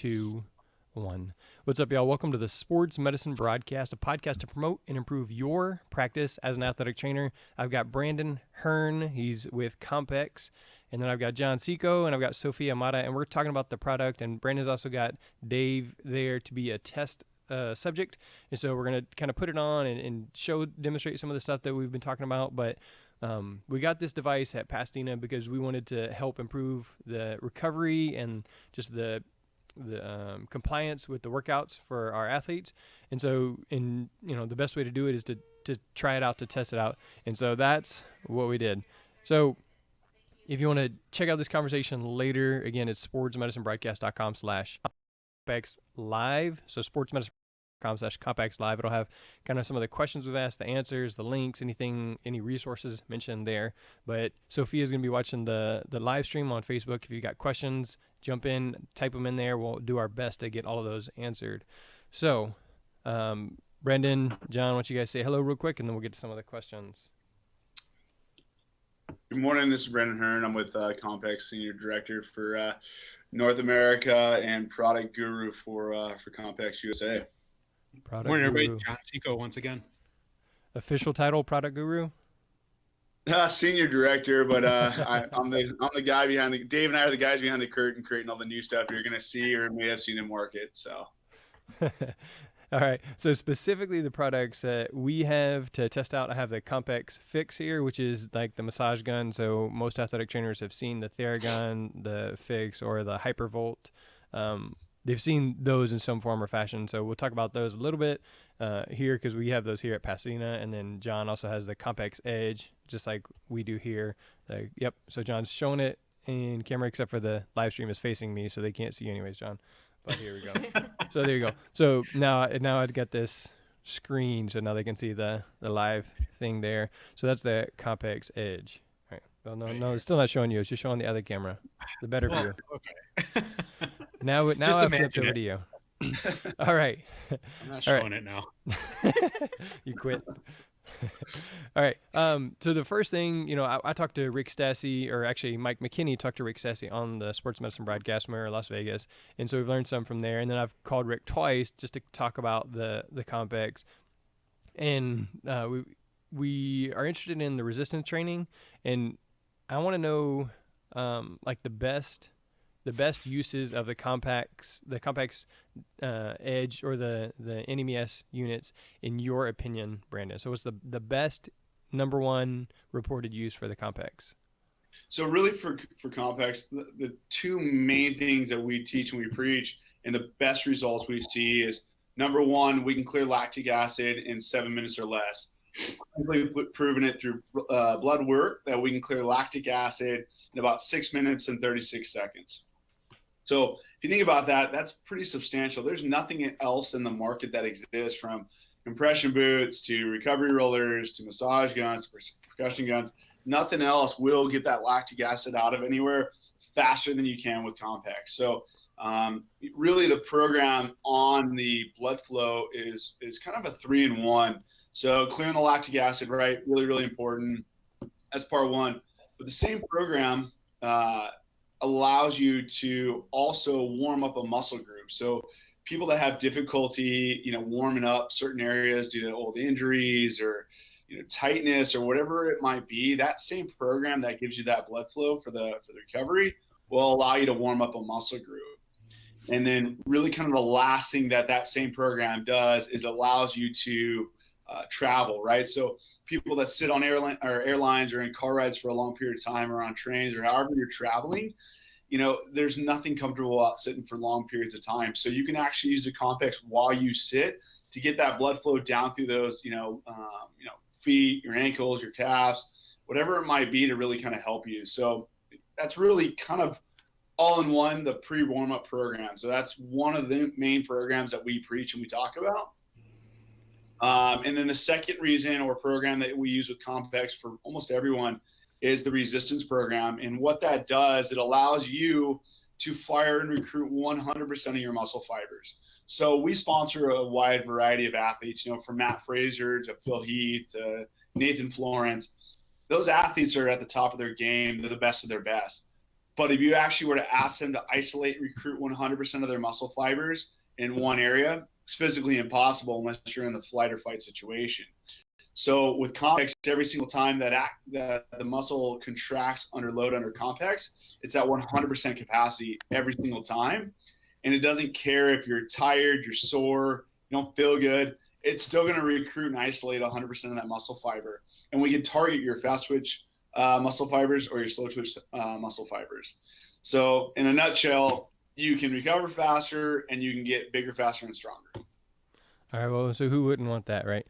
2, 1. What's up, y'all? Welcome to the Sports Medicine Broadcast, a podcast to promote and improve your practice as an athletic trainer. I've got Brandon Hearn. He's with Compex. And then I've got John Seco, and I've got Sophia Amata, and we're talking about the product. And Brandon's also got Dave there to be a test subject. And so we're going to kind of put it on and demonstrate some of the stuff that we've been talking about. But we got this device at Pasadena because we wanted to help improve the recovery and just the compliance with the workouts for our athletes. And so, the best way to do it is to try it out, to test it out. And so that's what we did. So if you want to check out this conversation later, again, it's sportsmedicinebroadcast.com/Compex live. So sportsmedicine.com/Compex live. It'll have kind of some of the questions we've asked, the answers, the links, any resources mentioned there. But Sophia's going to be watching the live stream on Facebook. If you've got questions, jump in, type them in there. We'll do our best to get all of those answered. So, Brendan, John, why don't you guys say hello real quick, and then we'll get to some of the questions. Good morning. This is Brandon Hearn. I'm with Compex, Senior Director for North America and Product Guru for Compex USA. Good morning, everybody. John Seco once again. Official title, Product Guru? Senior Director, but I'm the guy behind the. Dave and I are the guys behind the curtain, creating all the new stuff you're going to see or may have seen in market. So. All right. So specifically the products that we have to test out, I have the Compex Fix here, which is like the massage gun. So most athletic trainers have seen the Theragun, the Fix, or the Hypervolt. They've seen those in some form or fashion. So we'll talk about those a little bit here because we have those here at Pasadena. And then John also has the Compex Edge, just like we do here. Yep. So John's showing it in camera, except for the live stream is facing me, so they can't see you anyways, John. But here we go. So there you go. So now I've got this screen, so now they can see the live thing there. So that's the Compex Edge. All right. Well, no, it's still not showing you. It's just showing the other camera, the better view. Okay. Now I've flipped over to you. All right. I'm not showing it now. You quit. All right. So the first thing, I talked to Rick Stassi, or actually Mike McKinney talked to Rick Stassi on the Sports Medicine Broadcast when we were in Las Vegas. And so we've learned some from there. And then I've called Rick twice just to talk about the Compex. And we are interested in the resistance training. And I want to know like the best uses of the Compex Edge or the NMES units in your opinion, Brandon. So what's the best number one reported use for the Compex? So really for Compex, the two main things that we teach and we preach and the best results we see is, number one, we can clear lactic acid in 7 minutes or less. We've proven it through blood work that we can clear lactic acid in about 6 minutes and 36 seconds. So if you think about that, that's pretty substantial. There's nothing else in the market that exists, from compression boots to recovery rollers to massage guns, percussion guns. Nothing else will get that lactic acid out of anywhere faster than you can with Compex. So really the program on the blood flow is kind of a 3-in-1. So clearing the lactic acid, right, really, really important. That's part one. But the same program allows you to also warm up a muscle group. So people that have difficulty, warming up certain areas due to old injuries or, tightness or whatever it might be, that same program that gives you that blood flow for the recovery will allow you to warm up a muscle group. And then really kind of the last thing that same program does is it allows you to travel, right? So people that sit on airlines or in car rides for a long period of time or on trains or however you're traveling, there's nothing comfortable about sitting for long periods of time. So you can actually use the Compex while you sit to get that blood flow down through those, feet, your ankles, your calves, whatever it might be, to really kind of help you. So that's really kind of all in one, the pre-warm-up program. So that's one of the main programs that we preach and we talk about. And then the second reason or program that we use with Compex for almost everyone is the resistance program. And what that does, it allows you to fire and recruit 100% of your muscle fibers. So we sponsor a wide variety of athletes, from Matt Fraser to Phil Heath to Nathan Florence. Those athletes are at the top of their game. They're the best of their best. But if you actually were to ask them to isolate and recruit 100% of their muscle fibers in one area, it's physically impossible unless you're in the flight or fight situation. So with Compex, every single time that the muscle contracts under load under Compex, it's at 100% capacity every single time. And it doesn't care if you're tired, you're sore, you don't feel good. It's still going to recruit and isolate 100% of that muscle fiber. And we can target your fast twitch muscle fibers or your slow twitch muscle fibers. So in a nutshell, you can recover faster and you can get bigger, faster, and stronger. All right. Well, so who wouldn't want that, right?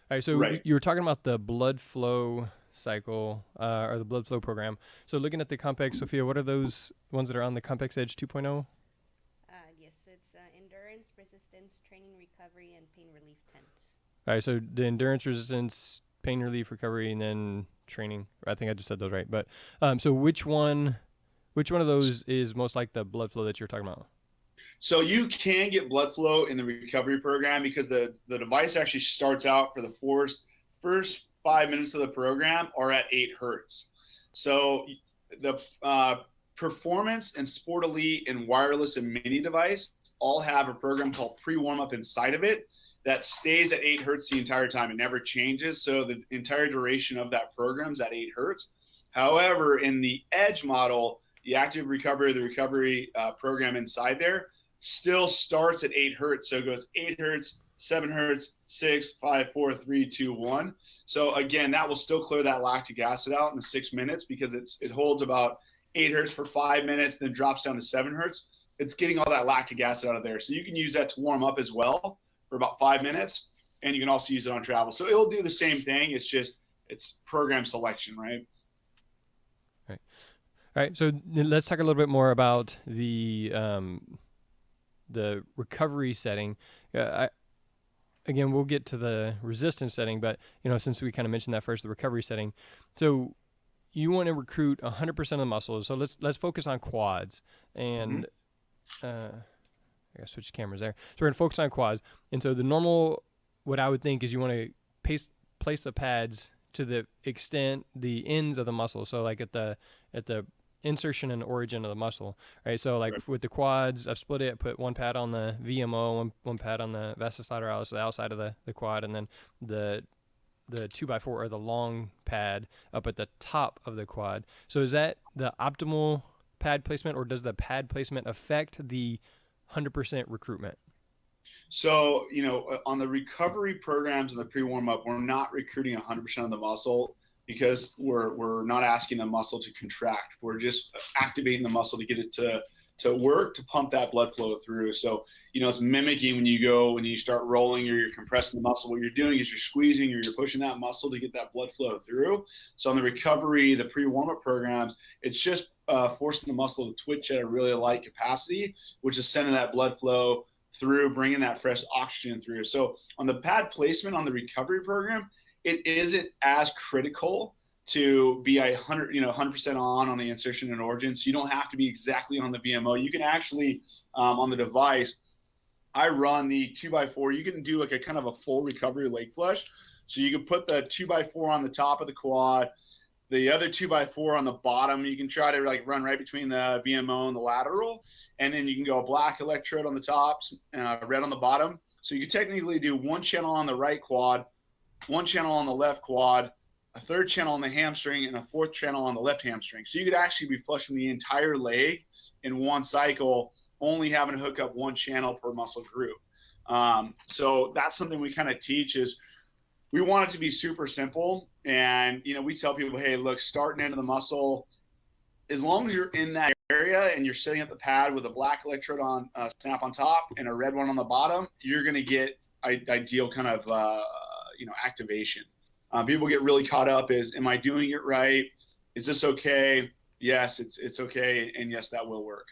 All right. So right. You were talking about the blood flow cycle or the blood flow program. So looking at the Compex, Sophia, what are those ones that are on the Compex Edge 2.0? Yes, it's endurance, resistance, training, recovery, and pain relief tents. All right. So the endurance, resistance, pain relief, recovery, and then training. I think I just said those right. But so which one of those is most like the blood flow that you're talking about? So you can get blood flow in the recovery program because the device actually starts out for the first 5 minutes of the program are at 8 hertz. So the Performance and Sport Elite and wireless and mini device all have a program called pre-warmup inside of it that stays at 8 hertz the entire time. It never changes. So the entire duration of that program is at 8 hertz. However, in the Edge model, the active recovery, the recovery program inside there still starts at 8 hertz. So it goes 8 hertz, 7 hertz, 6, 5, 4, 3, 2, 1. So again, that will still clear that lactic acid out in the 6 minutes because it holds about 8 hertz for 5 minutes, then drops down to 7 hertz. It's getting all that lactic acid out of there. So you can use that to warm up as well for about 5 minutes, and you can also use it on travel. So it'll do the same thing. It's program selection, right? Right. All right. So let's talk a little bit more about the recovery setting. Again, we'll get to the resistance setting, but since we kind of mentioned that first, the recovery setting. So you want to recruit 100% of the muscles. So let's focus on quads, and I gotta switch cameras there. So we're gonna focus on quads, and so the normal, what I would think is you want to place the pads to the extent the ends of the muscle. So like at the insertion and origin of the muscle, right? So like with the quads, I've split it, put one pad on the VMO, one pad on the vastus lateralis, the outside of the quad, and then the 2x4 or the long pad up at the top of the quad. So is that the optimal pad placement, or does the pad placement affect the 100% recruitment? So, on the recovery programs and the pre-warm-up, we're not recruiting 100% of the muscle because we're not asking the muscle to contract. We're just activating the muscle to get it to work, to pump that blood flow through. So, it's mimicking when you start rolling or you're compressing the muscle. What you're doing is you're squeezing or you're pushing that muscle to get that blood flow through. So on the recovery, the pre-warm-up programs, it's just forcing the muscle to twitch at a really light capacity, which is sending that blood flow through, bringing that fresh oxygen through. So on the pad placement on the recovery program, it isn't as critical to be 100% on the insertion and origin. So you don't have to be exactly on the VMO. You can actually, on the device, I run the 2x4. You can do like a kind of a full recovery leg flush. So you can put the 2x4 on the top of the quad, the other 2x4 on the bottom. You can try to run right between the VMO and the lateral. And then you can go a black electrode on the top, red on the bottom. So you can technically do one channel on the right quad, one channel on the left quad, a third channel on the hamstring, and a fourth channel on the left hamstring. So you could actually be flushing the entire leg in one cycle, only having to hook up one channel per muscle group. So that's something we kind of teach is we want it to be super simple. And, we tell people, hey, look, start and end of the muscle. As long as you're in that area and you're setting up the pad with a black electrode on snap on top and a red one on the bottom, you're going to get ideal kind of, activation. People get really caught up is, am I doing it right? Is this okay? Yes, it's okay. And yes, that will work.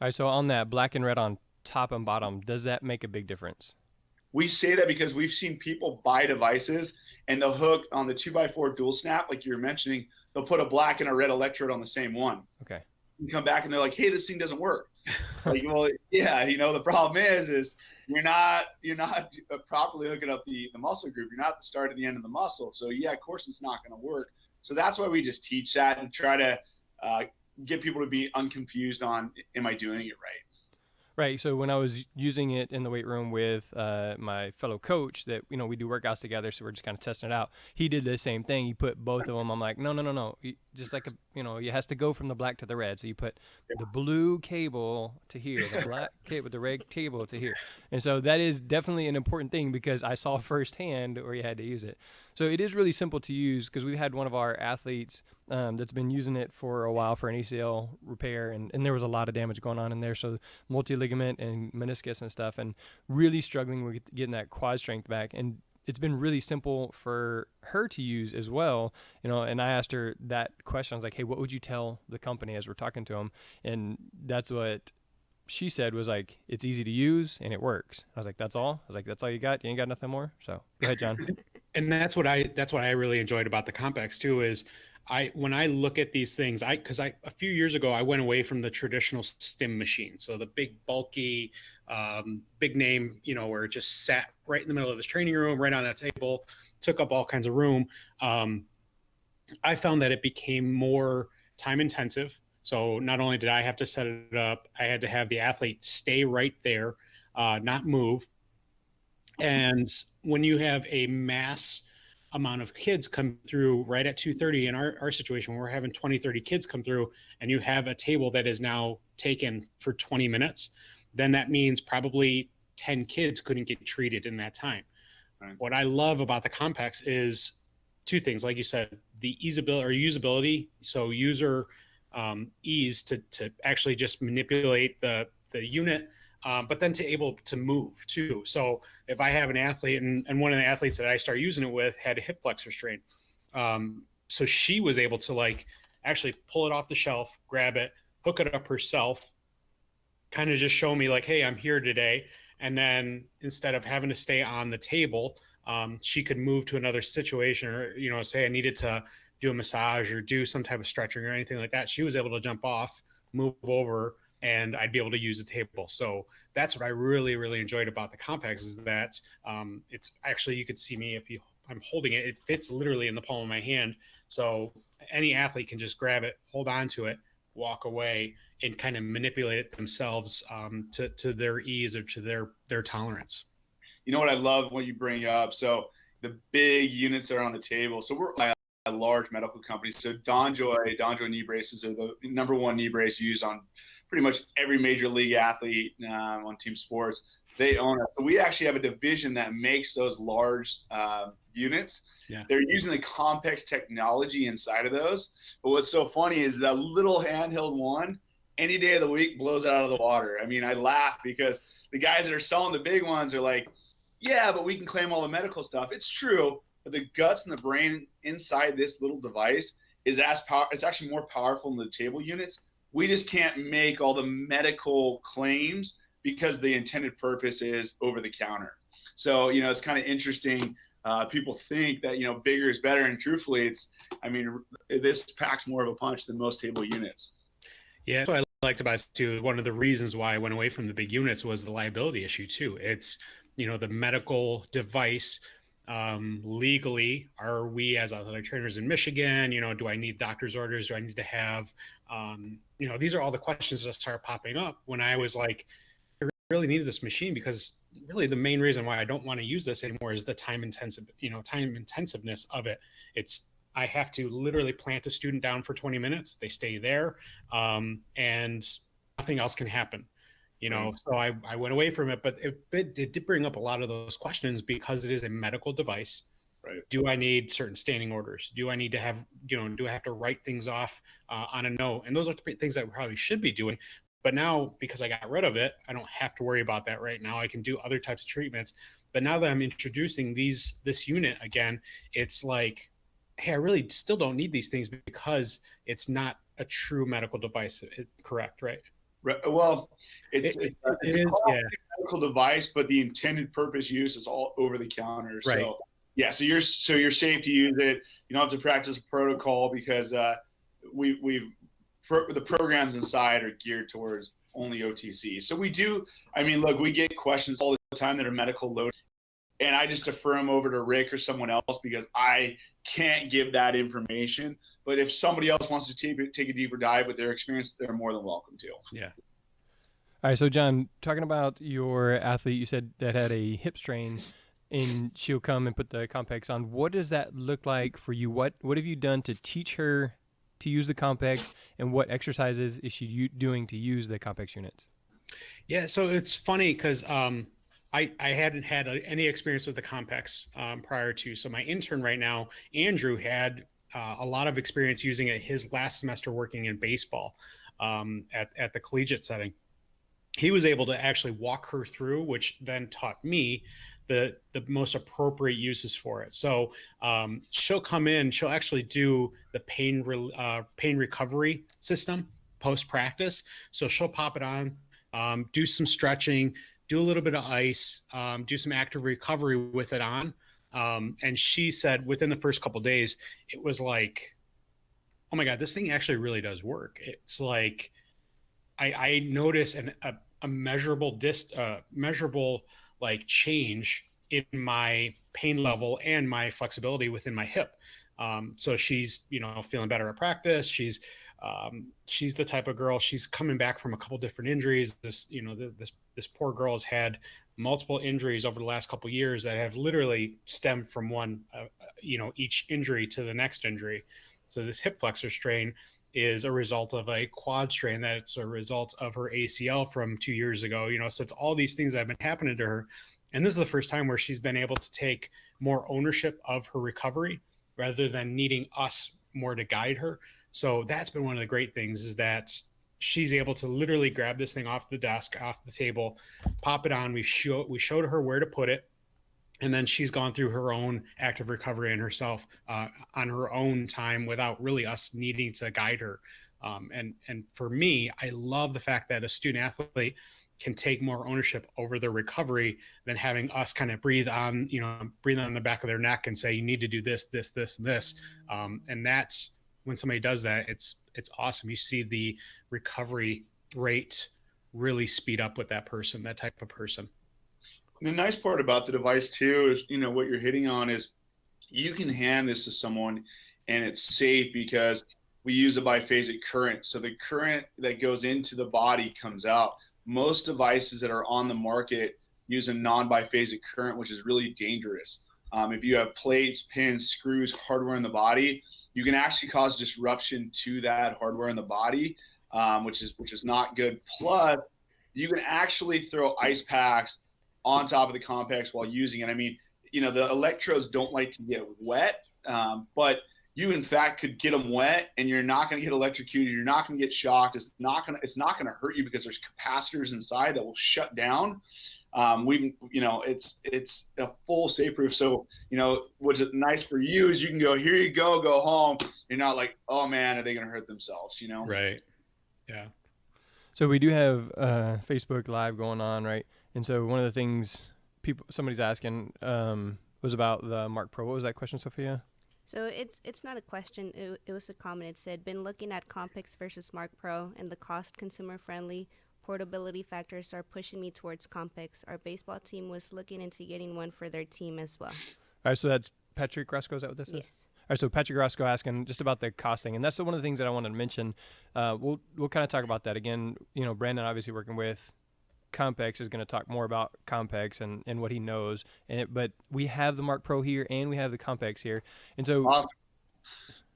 All right. So on that black and red on top and bottom, does that make a big difference? We say that because we've seen people buy devices and they'll hook on the 2x4 dual snap, like you were mentioning, they'll put a black and a red electrode on the same one. Okay. You come back and they're like, hey, this thing doesn't work. Like, well, yeah, the problem is you're not properly hooking up the muscle group. You're not at the start and the end of the muscle. So yeah, of course it's not going to work. So that's why we just teach that and try to get people to be unconfused on, am I doing it right? Right. So when I was using it in the weight room with my fellow coach, that we do workouts together, so we're just kind of testing it out. He did the same thing. He put both of them. I'm like, no. Just like it has to go from the black to the red. So you put the blue cable to here, the black cable, the red cable to here, and so that is definitely an important thing because I saw firsthand where you had to use it. So it is really simple to use because we had one of our athletes that's been using it for a while for an ACL repair, and there was a lot of damage going on in there. So multi-ligament and meniscus and stuff, and really struggling with getting that quad strength back. And it's been really simple for her to use as well, and I asked her that question. I was like, hey, what would you tell the company as we're talking to them? And that's what she said was like, it's easy to use and it works. I was like, that's all? I was like, that's all you got? You ain't got nothing more? So go ahead, John. And that's what I really enjoyed about the Compex too, is when I look at these things, because a few years ago, I went away from the traditional stim machine. So the big, bulky, big name, where it just sat right in the middle of this training room, right on that table, took up all kinds of room. I found that it became more time intensive. So not only did I have to set it up, I had to have the athlete stay right there, not move. And when you have a mass amount of kids come through right at 2:30 in our situation, we're having 20, 30 kids come through, and you have a table that is now taken for 20 minutes, then that means probably 10 kids couldn't get treated in that time. Right. What I love about the Compex is two things, like you said, the usability. So user ease to actually just manipulate the unit, but then to able to move too. So if I have an athlete, and one of the athletes that I start using it with had a hip flexor strain. So she was able to actually pull it off the shelf, grab it, hook it up herself, kind of just show me hey, I'm here today. And then instead of having to stay on the table, she could move to another situation, or, say I needed to do a massage or do some type of stretching or anything like that. She was able to jump off, move over, and I'd be able to use the table. So that's what I really, really enjoyed about the Compex, is that it's actually, you could see me I'm holding it. It fits literally in the palm of my hand. So any athlete can just grab it, hold on to it, walk away, and kind of manipulate it themselves to their ease or to their tolerance. You know what I love when you bring up? So the big units are on the table. So we're a large medical company. So DonJoy knee braces are the number one knee brace used on pretty much every major league athlete on team sports. They own it. So we actually have a division that makes those large units. Yeah. They're using the Compex technology inside of those. But what's so funny is that little handheld one, any day of the week, blows it out of the water. I mean, I laugh because the guys that are selling the big ones are like, yeah, but we can claim all the medical stuff. It's true, but the guts and the brain inside this little device is it's actually more powerful than the table units. We just can't make all the medical claims because the intended purpose is over the counter. So, it's kind of interesting. People think that, bigger is better. And truthfully, this packs more of a punch than most table units. Yeah, that's what I liked about it too. One of the reasons why I went away from the big units was the liability issue too. It's, the medical device. Legally, are we as athletic trainers in Michigan, do I need doctor's orders? Do I need to have, these are all the questions that start popping up when I was like, I really needed this machine, because really the main reason why I don't want to use this anymore is the time intensiveness of it. I have to literally plant a student down for 20 minutes. They stay there, and nothing else can happen. So I went away from it, but it did bring up a lot of those questions because it is a medical device. Right. Do I need certain standing orders? Do I need to have, do I have to write things off on a note? And those are the things that we probably should be doing. But now, because I got rid of it, I don't have to worry about that right now. I can do other types of treatments. But now that I'm introducing this unit again, it's like, hey, I really still don't need these things because it's not a true medical device. Correct, right? Well, it's a medical device, but the intended purpose use is all over the counter. Right. So yeah, so you're safe to use it. You don't have to practice a protocol because the programs inside are geared towards only OTC. So we do. Look, we get questions all the time that are medical loaded, and I just defer them over to Rick or someone else because I can't give that information. But if somebody else wants to take a deeper dive with their experience, they're more than welcome to. Yeah. All right, so John, talking about your athlete, you said that had a hip strain, and she'll come and put the Compex on. What does that look like for you? What have you done to teach her to use the Compex, and what exercises is she doing to use the Compex units? Yeah, so it's funny because I hadn't had any experience with the Compex prior to. So my intern right now, Andrew, had a lot of experience using it his last semester working in baseball at the collegiate setting. He was able to actually walk her through, which then taught me the most appropriate uses for it. So she'll come in, she'll actually do the pain recovery system post practice. So she'll pop it on, do some stretching, do a little bit of ice, do some active recovery with it on. And she said within the first couple of days, it was like, oh my God, this thing actually really does work. It's like, I notice a measurable measurable like change in my pain level and my flexibility within my hip. So she's, feeling better at practice. She's the type of girl, she's coming back from a couple different injuries. This poor girl has had multiple injuries over the last couple of years that have literally stemmed from one, each injury to the next injury. So this hip flexor strain is a result of a quad strain that's a result of her ACL from 2 years ago. So it's all these things that have been happening to her. And this is the first time where she's been able to take more ownership of her recovery rather than needing us more to guide her. So that's been one of the great things, is that she's able to literally grab this thing off the desk, off the table, pop it on. We showed her where to put it. And then she's gone through her own active recovery and herself on her own time without really us needing to guide her. And for me, I love the fact that a student athlete can take more ownership over their recovery than having us kind of breathe on the back of their neck and say, you need to do this, this, this, this. And that's when somebody does that, it's awesome. You see the recovery rate really speed up with that person, that type of person. The nice part about the device too is, what you're hitting on is you can hand this to someone and it's safe because we use a biphasic current. So the current that goes into the body comes out. Most devices that are on the market use a non-biphasic current, which is really dangerous. If you have plates, pins, screws, hardware in the body, you can actually cause disruption to that hardware in the body, which is not good. Plus, you can actually throw ice packs on top of the Compex while using it. I mean, the electrodes don't like to get wet, but you in fact could get them wet and you're not going to get electrocuted. You're not going to get shocked. It's not going to hurt you because there's capacitors inside that will shut down. It's a full safe proof. So, what's nice for you is you can go, here you go home. You're not like, oh man, are they going to hurt themselves? Right. Yeah. So we do have Facebook Live going on, right? And so one of the things somebody's asking was about the Mark Pro. What was that question, Sophia? So it's not a question. It was a comment. It said, been looking at Compex versus Mark Pro, and the cost, consumer friendly, portability factors are pushing me towards Compex. Our baseball team was looking into getting one for their team as well. All right, so that's Patrick Roscoe. Is that what this is? Yes. All right, so Patrick Roscoe asking just about the cost thing, and that's one of the things that I wanted to mention. We'll kind of talk about that again. Brandon obviously working with Compex is going to talk more about Compex and what he knows. But we have the Mark Pro here and we have the Compex here, and so awesome.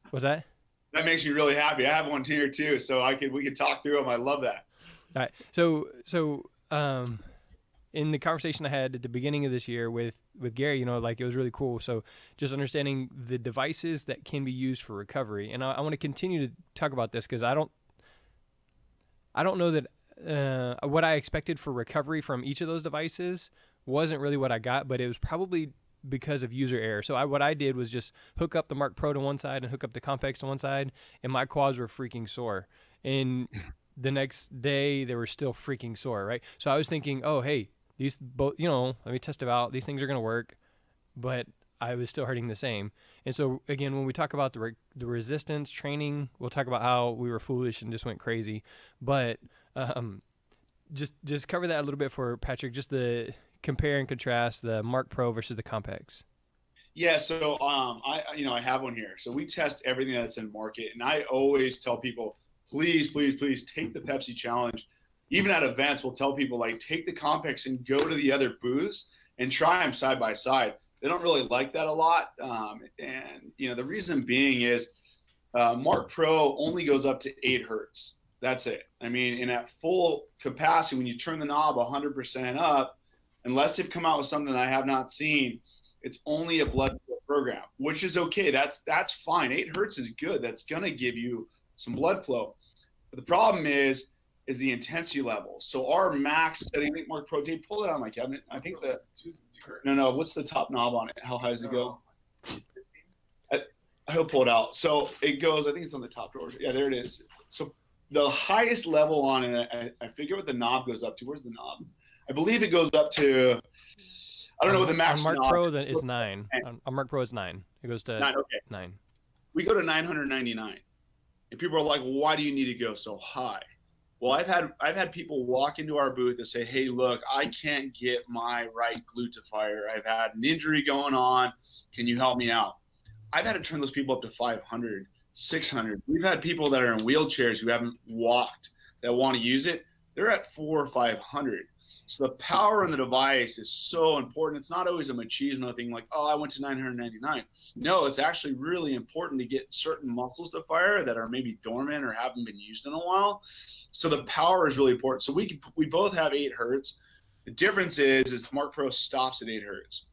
What's that? That makes me really happy. I have one here too, so we could talk through them. I love that. All right, so in the conversation I had at the beginning of this year with Gary, it was really cool. So just understanding the devices that can be used for recovery. And I want to continue to talk about this because I don't know that what I expected for recovery from each of those devices wasn't really what I got, but it was probably because of user error. So what I did was just hook up the Mark Pro to one side and hook up the Compex to one side, and my quads were freaking sore. And the next day they were still freaking sore, right? So I was thinking, oh, hey, these both, let me test them out. These things are going to work, but I was still hurting the same. And so again, when we talk about the resistance training, we'll talk about how we were foolish and just went crazy. But just cover that a little bit for Patrick, just the compare and contrast the Mark Pro versus the Compex. Yeah, so I have one here. So we test everything that's in market, and I always tell people, please, please, please take the Pepsi challenge. Even at events, we'll tell people like take the Compex and go to the other booths and try them side by side. They don't really like that a lot, and the reason being is Mark Pro only goes up to 8 hertz. That's it. I mean, in at full capacity, when you turn the knob 100% up, unless they've come out with something I have not seen, it's only a blood flow program, which is okay. That's fine. 8 hertz is good. That's gonna give you some blood flow. But the problem is the intensity level. So our max setting, I think Mark Pro, Dave, pull it out of my cabinet. I think the no. What's the top knob on it? How high does it go? He'll pull it out. So it goes. I think it's on the top drawer. Yeah, there it is. So the highest level on it, I forget what the knob goes up to. Where's the knob? I believe it goes up to. I don't know what the max on Mark knob Pro. Then it's 9. On Mark Pro, it's 9. It goes to 9. Okay, 9. We go to 999, and people are like, well, "Why do you need to go so high?" Well, I've had people walk into our booth and say, "Hey, look, I can't get my right glute to fire. I've had an injury going on. Can you help me out?" I've had to turn those people up to 500, 600. We've had people that are in wheelchairs who haven't walked that want to use it. They're at 400 or 500. So the power in the device is so important. It's not always a machismo thing like, oh, I went to 999. No, it's actually really important to get certain muscles to fire that are maybe dormant or haven't been used in a while. So the power is really important. So we both have 8 hertz. The difference is Mark Pro stops at 8 hertz.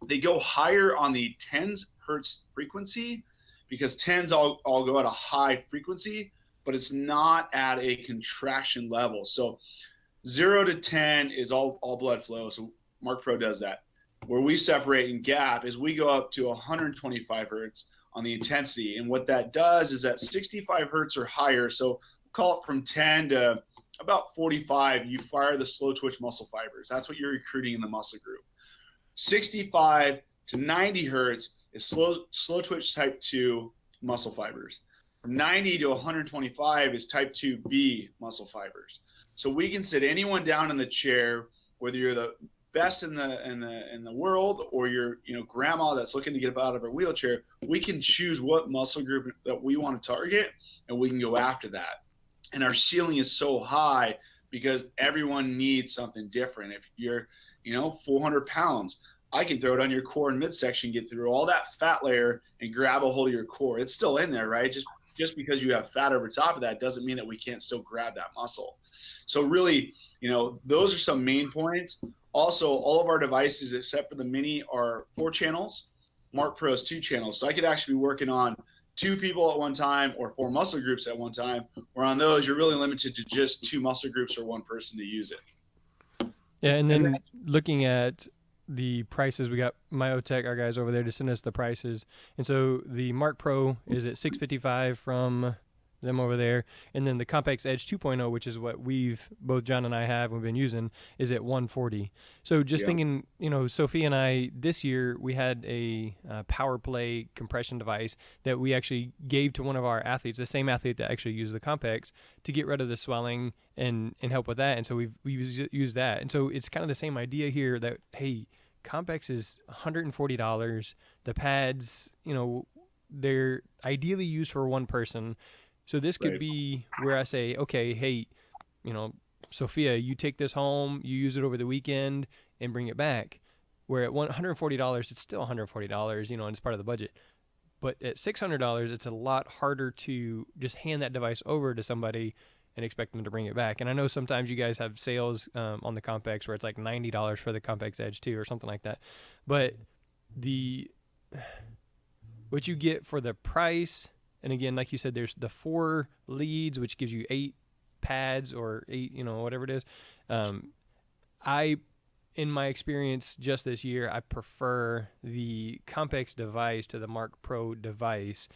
They go higher on the 10s hertz frequency because 10s all go at a high frequency, but it's not at a contraction level. So 0 to 10 is all blood flow. So Mark Pro does that. Where we separate and gap is we go up to 125 hertz on the intensity. And what that does is at 65 hertz or higher, so call it from 10 to about 45, you fire the slow twitch muscle fibers. That's what you're recruiting in the muscle group. 65 to 90 hertz is slow twitch type 2 muscle fibers. From 90 to 125 is type 2B muscle fibers. So we can sit anyone down in the chair, whether you're the best in the world or you're grandma that's looking to get out of her wheelchair. We can choose what muscle group that we want to target, and we can go after that. And our ceiling is so high because everyone needs something different. If you're 400 pounds, I can throw it on your core and midsection, get through all that fat layer and grab a hold of your core. It's still in there, right? Just because you have fat over top of that doesn't mean that we can't still grab that muscle. So really, those are some main points. Also, all of our devices, except for the Mini, are 4 channels. Mark Pro is 2 channels. So I could actually be working on 2 people at one time or 4 muscle groups at one time. Where on those, you're really limited to just 2 muscle groups or 1 person to use it. Yeah, and then looking at the prices, we got Myotech, our guys over there, to send us the prices. And so the Mark Pro is at $655 from them over there, and then the Compex Edge 2.0, which is what both John and I have, we've been using, is at $140. So just thinking, Sophie and I, this year, we had a power play compression device that we actually gave to one of our athletes, the same athlete that actually used the Compex, to get rid of the swelling and help with that. And so we used that. And so it's kind of the same idea here that, hey, Compex is $140. The pads, they're ideally used for one person. So this could be where I say, okay, hey, Sophia, you take this home, you use it over the weekend and bring it back. Where at $140, it's still $140, and it's part of the budget. But at $600, it's a lot harder to just hand that device over to somebody and expect them to bring it back. And I know sometimes you guys have sales on the Compex where it's like $90 for the Compex Edge 2 or something like that. But what you get for the price, and again, like you said, there's the 4 leads, which gives you 8 pads or 8, whatever it is. In my experience just this year, I prefer the Compex device to the Mark Pro device.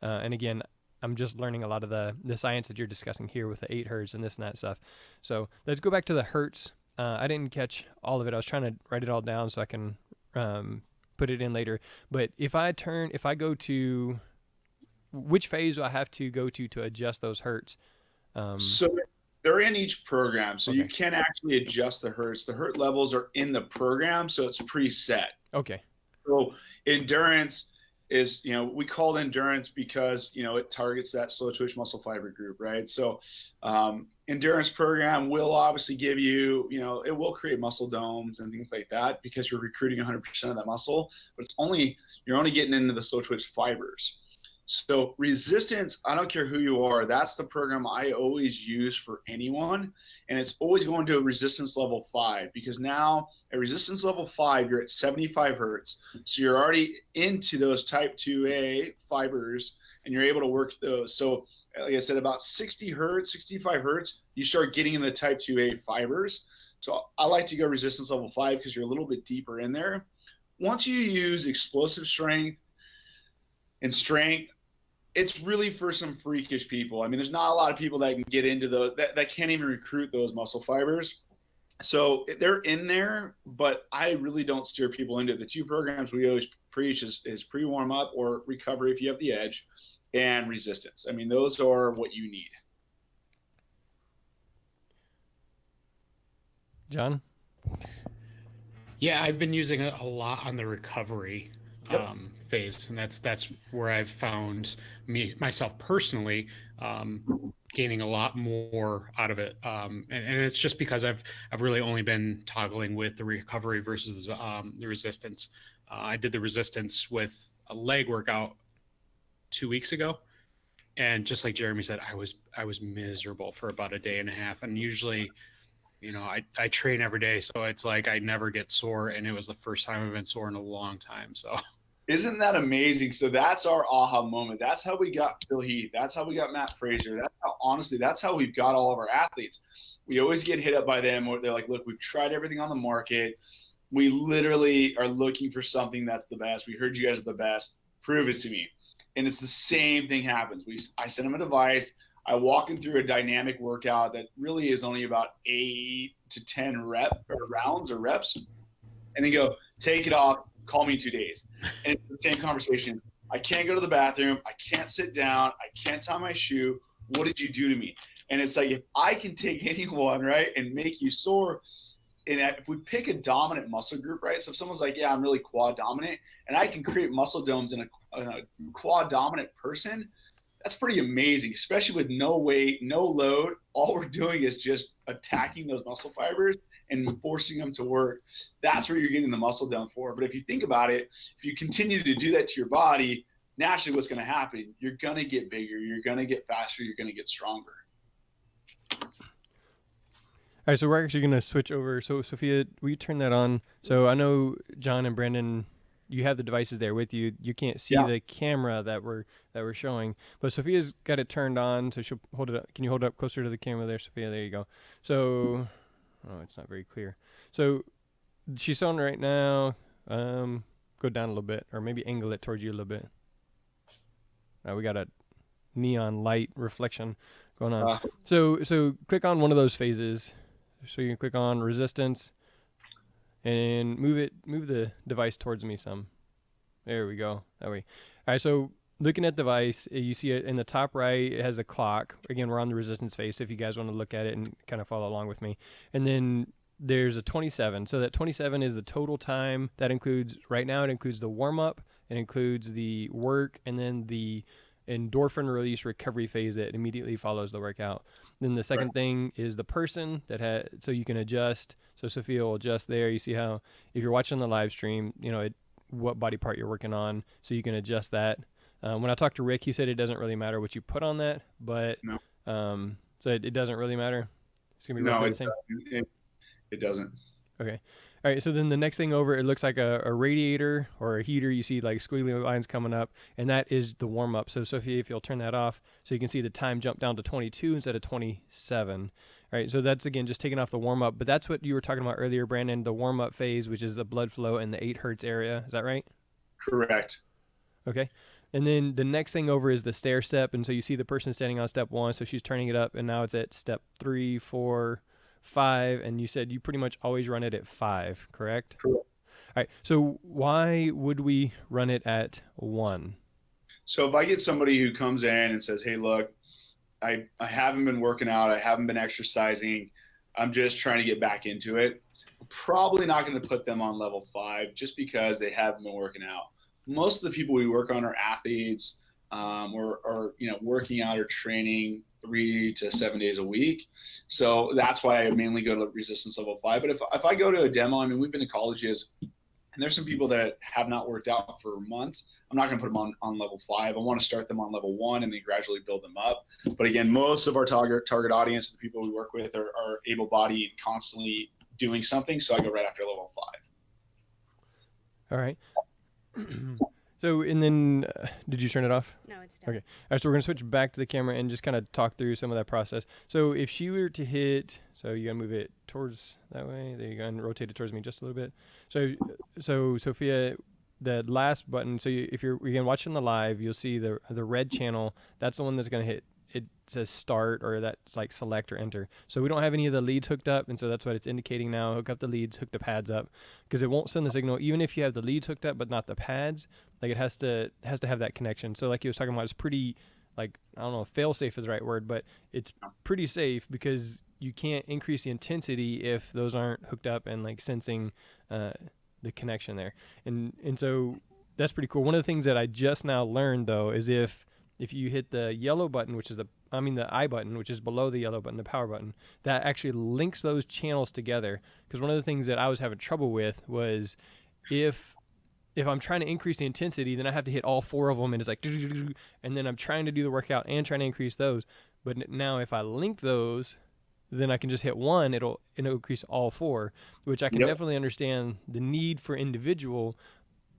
And again, I'm just learning a lot of the science that you're discussing here with the 8 hertz and this and that stuff. So let's go back to the hertz. I didn't catch all of it. I was trying to write it all down so I can put it in later. But if I go to, which phase do I have to go to adjust those hertz? So they're in each program. So Okay. you can actually adjust the hertz. The hertz levels are in the program, so it's preset. Okay. So endurance is, we call it endurance because, it targets that slow twitch muscle fiber group, right? So endurance program will obviously give you, it will create muscle domes and things like that because you're recruiting 100% of that muscle, but you're only getting into the slow twitch fibers. So resistance, I don't care who you are, that's the program I always use for anyone. And it's always going to a resistance level 5 because now at resistance level 5, you're at 75 hertz. So you're already into those type 2A fibers and you're able to work those. So like I said, about 60 hertz, 65 hertz, you start getting in the type 2A fibers. So I like to go resistance level 5 because you're a little bit deeper in there. Once you use explosive strength and strength, it's really for some freakish people. I mean, there's not a lot of people that can get into that can't even recruit those muscle fibers. So they're in there, but I really don't steer people into it. The two programs we always preach is pre-warm up or recovery if you have the edge, and resistance. I mean, those are what you need. John? Yeah, I've been using it a lot on the recovery phase, and that's where I've found myself personally gaining a lot more out of it, and it's just because I've really only been toggling with the recovery versus the resistance. I did the resistance with a leg workout 2 weeks ago, and just like Jeremy said, I was miserable for about a day and a half, and usually, I train every day, so it's like I never get sore, and it was the first time I've been sore in a long time. So isn't that amazing? So that's our aha moment. That's how we got Phil Heath. That's how we got Matt Frazier. That's how we've got all of our athletes. We always get hit up by them where they're like, look, we've tried everything on the market. We literally are looking for something that's the best. We heard you guys are the best. Prove it to me. And it's the same thing happens. I send them a device. I walk them through a dynamic workout that really is only about 8 to 10 rounds or reps. And then go, take it off, call me in 2 days. And it's the same conversation. I can't go to the bathroom. I can't sit down. I can't tie my shoe. What did you do to me? And it's like, if I can take anyone, right, and make you sore, and if we pick a dominant muscle group, right? So if someone's like, yeah, I'm really quad dominant, and I can create muscle domes in a quad dominant person, that's pretty amazing, especially with no weight, no load. All we're doing is just attacking those muscle fibers and forcing them to work. That's where you're getting the muscle done for. But if you think about it, if you continue to do that to your body, naturally what's going to happen? You're going to get bigger. You're going to get faster. You're going to get stronger. All right, so we're actually going to switch over. So, Sophia, will you turn that on? So I know John and Brandon, you have the devices there with you. You can't see the camera that we're showing, but Sophia's got it turned on, so she'll hold it up. Can you hold it up closer to the camera there, Sophia? There you go. So, it's not very clear. So she's on right now. Go down a little bit, or maybe angle it towards you a little bit. We got a neon light reflection going on. So click on one of those phases. So you can click on resistance and move the device towards me some. There we go. That way. All right, so looking at the device, you see it in the top right, it has a clock. Again, we're on the resistance phase, so if you guys want to look at it and kind of follow along with me. And then there's a 27. So that 27 is the total time. That includes, right now, it includes the warm-up, it includes the work, and then the endorphin release recovery phase that immediately follows the workout. Then the second thing is the person so you can adjust. So Sophia will adjust there. You see how, if you're watching the live stream, what body part you're working on, so you can adjust that. When I talked to Rick, he said it doesn't really matter what you put on that, but so it doesn't really matter. It's gonna be roughly the same. It doesn't. Okay. All right, so then the next thing over, it looks like a radiator or a heater. You see like squiggly lines coming up, and that is the warm-up. So Sophia, if you'll turn that off, so you can see the time jump down to 22 instead of 27. All right, so that's, again, just taking off the warm-up. But that's what you were talking about earlier, Brandon, the warm-up phase, which is the blood flow in the 8 hertz area. Is that right? Correct. Okay. And then the next thing over is the stair step. And so you see the person standing on step 1, so she's turning it up, and now it's at step 3, 4, 5, and you said you pretty much always run it at 5, correct? Correct. All right. So why would we run it at 1? So if I get somebody who comes in and says, hey, look, I haven't been working out, I haven't been exercising, I'm just trying to get back into it, probably not going to put them on level 5 just because they haven't been working out. Most of the people we work on are athletes, or working out or training 3 to 7 days a week. So that's why I mainly go to resistance level 5. But if I go to a demo, I mean, we've been to colleges, and there's some people that have not worked out for months. I'm not going to put them on level 5. I want to start them on level 1 and then gradually build them up. But again, most of our target audience, the people we work with, are able-bodied, constantly doing something. So I go right after level All5. right. So, and then, did you turn it off? No, it's done. Okay. All right, so we're going to switch back to the camera and just kind of talk through some of that process. So if she were to hit, so you got to move it towards that way. There you go, and rotate it towards me just a little bit. So Sophia, the last button, so if you're, again, watching the live, you'll see the red channel. That's the one that's going to hit. It says start, or that's like select or enter. So we don't have any of the leads hooked up, and so that's what it's indicating now. Hook up the leads, hook the pads up, because it won't send the signal even if you have the leads hooked up but not the pads. Like it has to have that connection. So like you was talking about, it's pretty, like, I don't know if fail safe is the right word, but it's pretty safe because you can't increase the intensity if those aren't hooked up and like sensing the connection there. And so that's pretty cool. One of the things that I just now learned though is if you hit the yellow button, which is the I button, which is below the yellow button, the power button, that actually links those channels together. Because one of the things that I was having trouble with was if I'm trying to increase the intensity, then I have to hit all 4 of them, and it's like, and then I'm trying to do the workout and trying to increase those. But now if I link those, then I can just hit one, it'll increase all 4, which I can definitely understand the need for individual,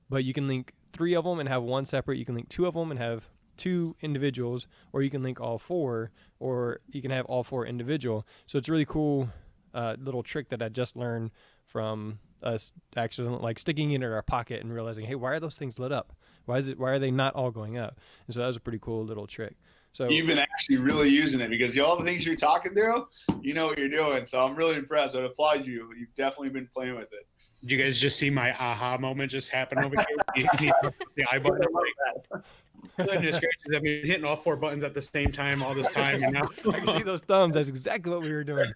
but you can link 3 of them and have one separate. You can link 2 of them and have 2 individuals, or you can link all 4, or you can have all 4 individual. So it's a really cool little trick that I just learned from us actually like sticking it in our pocket and realizing, hey, why are those things lit up? Why are they not all going up? And so that was a pretty cool little trick. So You've been actually really using it, because all the things you're talking through, you know what you're doing. So I'm really impressed. I applaud you. You've definitely been playing with it. Did you guys just see my aha moment just happen over here? The I button. Goodness gracious, I've been hitting all 4 buttons at the same time all this time. And now I can see those thumbs. That's exactly what we were doing.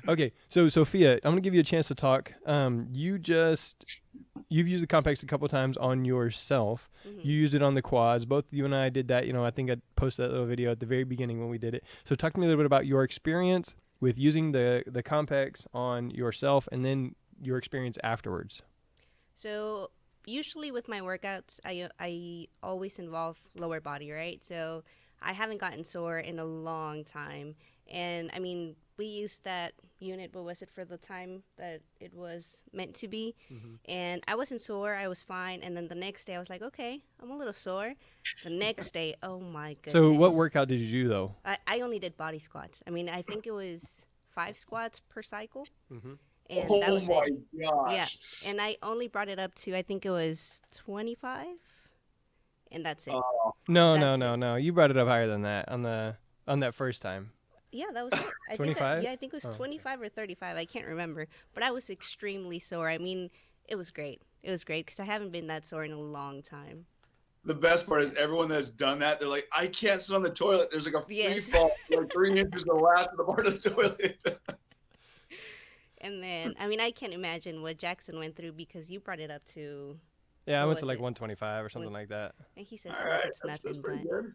Okay, so Sophia, I'm gonna give you a chance to talk. You've used the Compex a couple times on yourself. Mm-hmm. You used it on the quads. Both you and I did that. I think I posted that little video at the very beginning when we did it. So talk to me a little bit about your experience with using the Compex on yourself, and then your experience afterwards. So usually with my workouts, I always involve lower body, right? So I haven't gotten sore in a long time. And I mean, we used that unit, but was it for the time that it was meant to be? Mm-hmm. And I wasn't sore, I was fine. And then the next day I was like, okay, I'm a little sore. The next day, oh my goodness. So what workout did you do though? I only did body squats. I mean, I think it was 5 squats per cycle. Mm-hmm. And Oh that was my it. gosh. Yeah. And I only brought it up to, I think it was 25. And that's it. No. You brought it up higher than that on that first time. Yeah, that was it. I 25? I think it was 25 or 35. I can't remember. But I was extremely sore. I mean, it was great. It was great because I haven't been that sore in a long time. The best part is everyone that's done that, they're like, I can't sit on the toilet. There's like a free fall, like 3 inches the last of the part of the toilet. And then, I mean, I can't imagine what Jackson went through because you brought it up to... Yeah, I went to was like it? 125 or something like that. And he says, All like, right, it's that's nothing, pretty but good.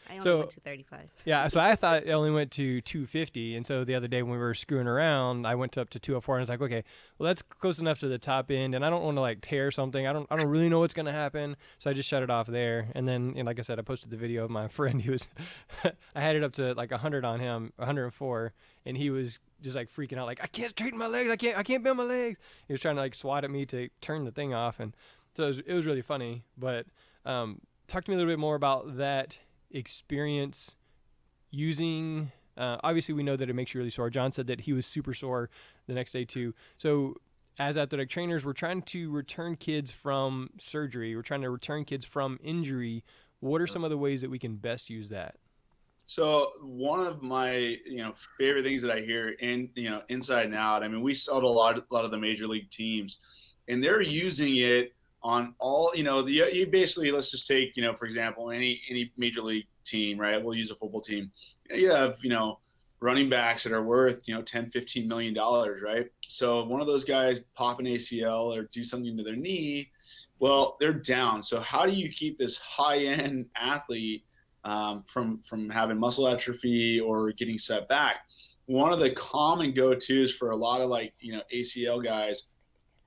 I only So- went to 35. Yeah, so I thought it only went to 250, and so the other day when we were screwing around, I went up to 204, and I was like, okay, well that's close enough to the top end, and I don't want to like tear something. I don't really know what's gonna happen, so I just shut it off there. And then, like I said, I posted the video of my friend. He was, I had it up to like 100 on him, 104, and he was just like freaking out, like I can't straighten my legs, I can't bend my legs. He was trying to like swat at me to turn the thing off, and so it was really funny. But talk to me a little bit more about that experience using obviously we know that it makes you really sore. John said that he was super sore the next day too. So as athletic trainers, we're trying to return kids from surgery, we're trying to return kids from injury. What are some of the ways that we can best use that? So one of my favorite things that I hear inside and out. I mean, we saw a lot of the major league teams, and they're using it on all. You basically, let's just take for example any major league team, right? We'll use a football team. You have running backs that are worth, 10, $15 million, right? So one of those guys pop an ACL or do something to their knee, well, they're down. So how do you keep this high-end athlete from having muscle atrophy or getting set back? One of the common go-tos for a lot of ACL guys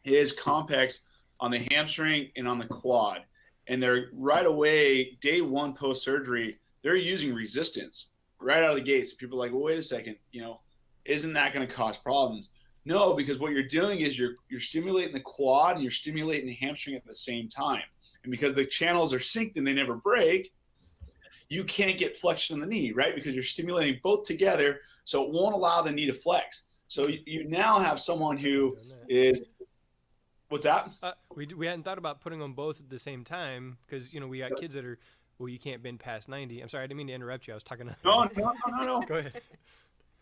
is Compex on the hamstring and on the quad. And they're right away, day one post-surgery, they're using resistance right out of the gates. People are like, well, wait a second, isn't that going to cause problems? No, because what you're doing is you're stimulating the quad and you're stimulating the hamstring at the same time. And because the channels are synced and they never break, you can't get flexion in the knee, right? Because you're stimulating both together, so it won't allow the knee to flex. So you now have someone who is, what's that? We hadn't thought about putting them both at the same time because, we got kids that are, well, you can't bend past 90. I'm sorry, I didn't mean to interrupt you. I was talking to... No. Go ahead.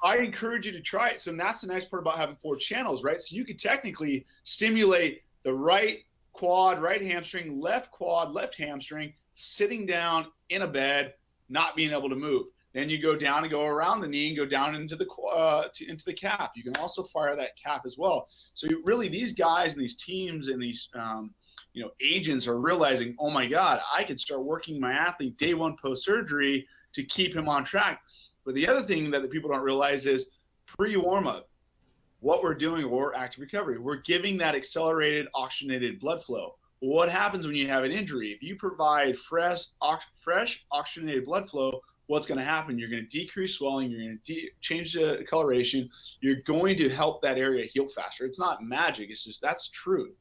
I encourage you to try it. So that's the nice part about having 4 channels, right? So you could technically stimulate the right quad, right hamstring, left quad, left hamstring, sitting down in a bed, not being able to move. Then you go down and go around the knee and go down into the calf. You can also fire that calf as well. So really, these guys and these teams and these agents are realizing, oh my God, I can start working my athlete day one post surgery to keep him on track. But the other thing that the people don't realize is pre-warm-up, what we're doing, or active recovery, we're giving that accelerated oxygenated blood flow. What happens when you have an injury? If you provide fresh oxygenated blood flow, what's going to happen? You're going to decrease swelling. You're going to change the coloration. You're going to help that area heal faster. It's not magic. It's just that's truth.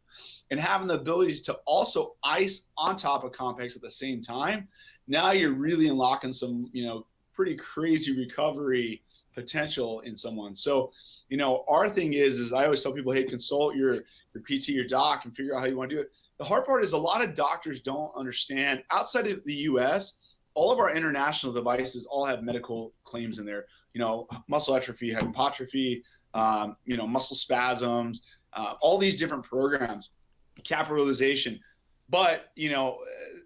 And having the ability to also ice on top of Compex at the same time, now you're really unlocking some, pretty crazy recovery potential in someone. So, our thing is I always tell people, hey, consult your PT, your doc, and figure out how you want to do it. The hard part is a lot of doctors don't understand. Outside of the US, all of our international devices all have medical claims in there. Muscle atrophy, hypertrophy, muscle spasms, all these different programs, capitalization. But,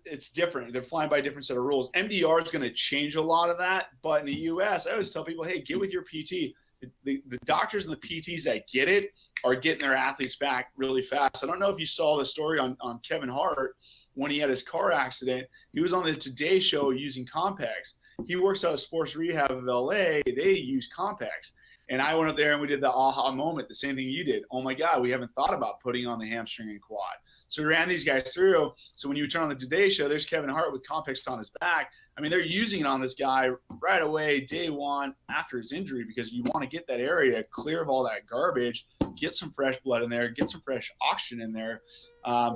it's different. They're flying by a different set of rules. MDR is going to change a lot of that. But in the US, I always tell people, hey, get with your PT. The doctors and the PTs that get it are getting their athletes back really fast. I don't know if you saw the story on Kevin Hart when he had his car accident. He was on the Today Show using Compex. He works out of Sports Rehab of LA. They use Compex. And I went up there and we did the aha moment, the same thing you did. Oh my God, we haven't thought about putting on the hamstring and quad. So we ran these guys through. So when you turn on the Today Show, there's Kevin Hart with Compex on his back. I mean, they're using it on this guy right away, day one after his injury, because you want to get that area clear of all that garbage, get some fresh blood in there, get some fresh oxygen in there.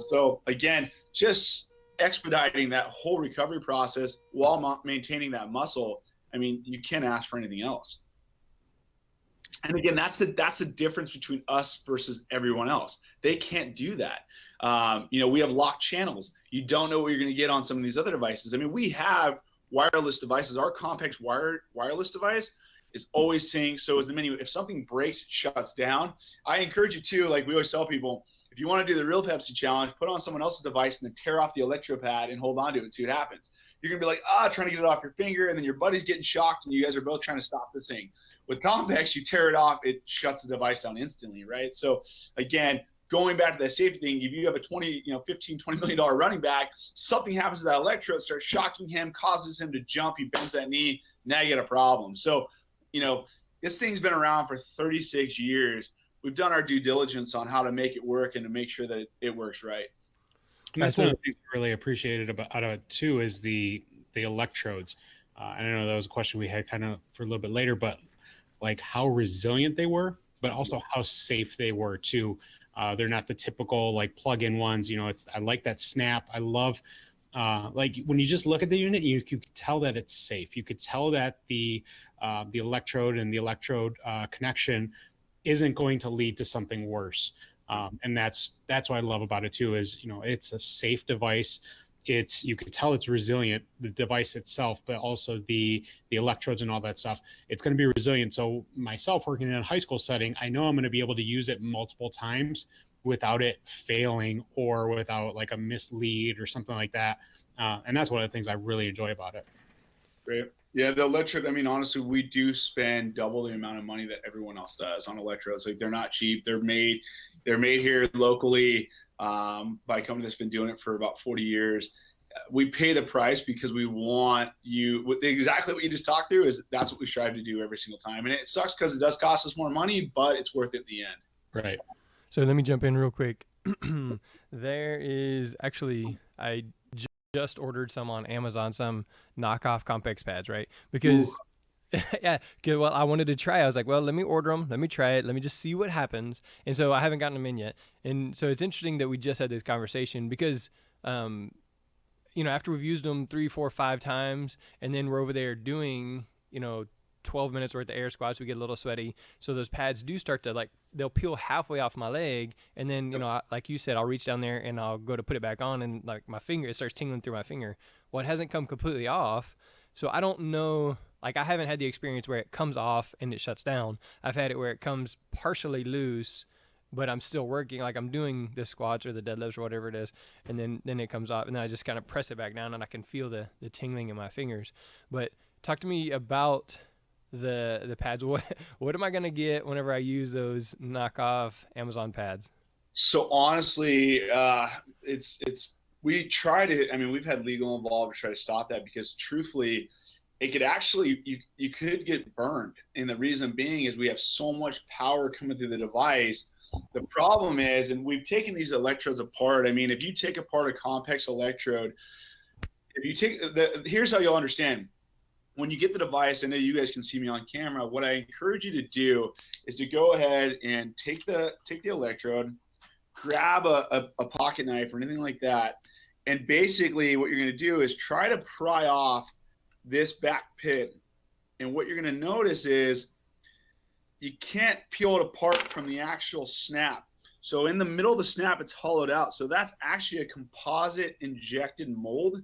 So again, just expediting that whole recovery process while maintaining that muscle. I mean, you can't ask for anything else. And again, that's the difference between us versus everyone else. They can't do that. We have locked channels. You don't know what you're going to get on some of these other devices. I mean, we have wireless devices. Our Compex wireless device is always synced. So is the menu. If something breaks, it shuts down. I encourage you to, like we always tell people, if you want to do the real Pepsi challenge, put on someone else's device and then tear off the electropad and hold on to it and see what happens. You're going to be like, trying to get it off your finger, and then your buddy's getting shocked, and you guys are both trying to stop this thing. With Compex, you tear it off, it shuts the device down instantly, right? So, again, going back to that safety thing, if you have a $15-20 million running back, something happens to that electrode, starts shocking him, causes him to jump, he bends that knee, now you get a problem. So, this thing's been around for 36 years. We've done our due diligence on how to make it work and to make sure that it works right. And that's one of the things I really appreciated about it too, is the electrodes. I know that was a question we had kind of for a little bit later, but like how resilient they were, but also how safe they were too. They're not the typical like plug-in ones. I like that snap. I love like when you just look at the unit, you could tell that it's safe. You could tell that the electrode and the electrode connection isn't going to lead to something worse. And that's what I love about it too, is, it's a safe device. You can tell it's resilient, the device itself, but also the electrodes and all that stuff. It's going to be resilient. So myself working in a high school setting, I know I'm going to be able to use it multiple times without it failing or without like a mislead or something like that. And that's one of the things I really enjoy about it. Great. Yeah, the electrode, I mean, honestly, we do spend double the amount of money that everyone else does on electrodes. Like, they're not cheap. They're made here locally by a company that's been doing it for about 40 years. We pay the price because we want you exactly what you just talked through. Is that's what we strive to do every single time. And it sucks because it does cost us more money, but it's worth it in the end. Right. So let me jump in real quick. There is actually, I just ordered some on Amazon, some knockoff Compex pads, right? Because yeah, good. Well, I wanted to try. I was like, well, let me order them. Let me try it. Let me just see what happens. And so I haven't gotten them in yet. And so it's interesting that we just had this conversation because, after we've used them 3, 4, 5 times, and then we're over there doing, 12 minutes worth of air squats, we get a little sweaty. So those pads do start to they'll peel halfway off my leg. And then, like you said, I'll reach down there and I'll go to put it back on, and like my finger, it starts tingling through my finger. Well, it hasn't come completely off. So I don't know. Like, I haven't had the experience where it comes off and it shuts down. I've had it where it comes partially loose, but I'm still working. Like, I'm doing the squats or the deadlifts or whatever it is, and then it comes off, and then I just kind of press it back down, and I can feel the tingling in my fingers. But talk to me about the pads. What am I gonna get whenever I use those knockoff Amazon pads? So honestly, we try to. I mean, we've had legal involved to try to stop that because truthfully, it could actually you could get burned. And the reason being is we have so much power coming through the device. The problem is, and we've taken these electrodes apart. I mean, if you take apart a Compex electrode, here's how you'll understand. When you get the device, I know you guys can see me on camera. What I encourage you to do is to go ahead and take the electrode, grab a pocket knife or anything like that, and basically what you're going to do is try to pry off this back pin. And what you're going to notice is you can't peel it apart from the actual snap. So in the middle of the snap, it's hollowed out. So that's actually a composite injected mold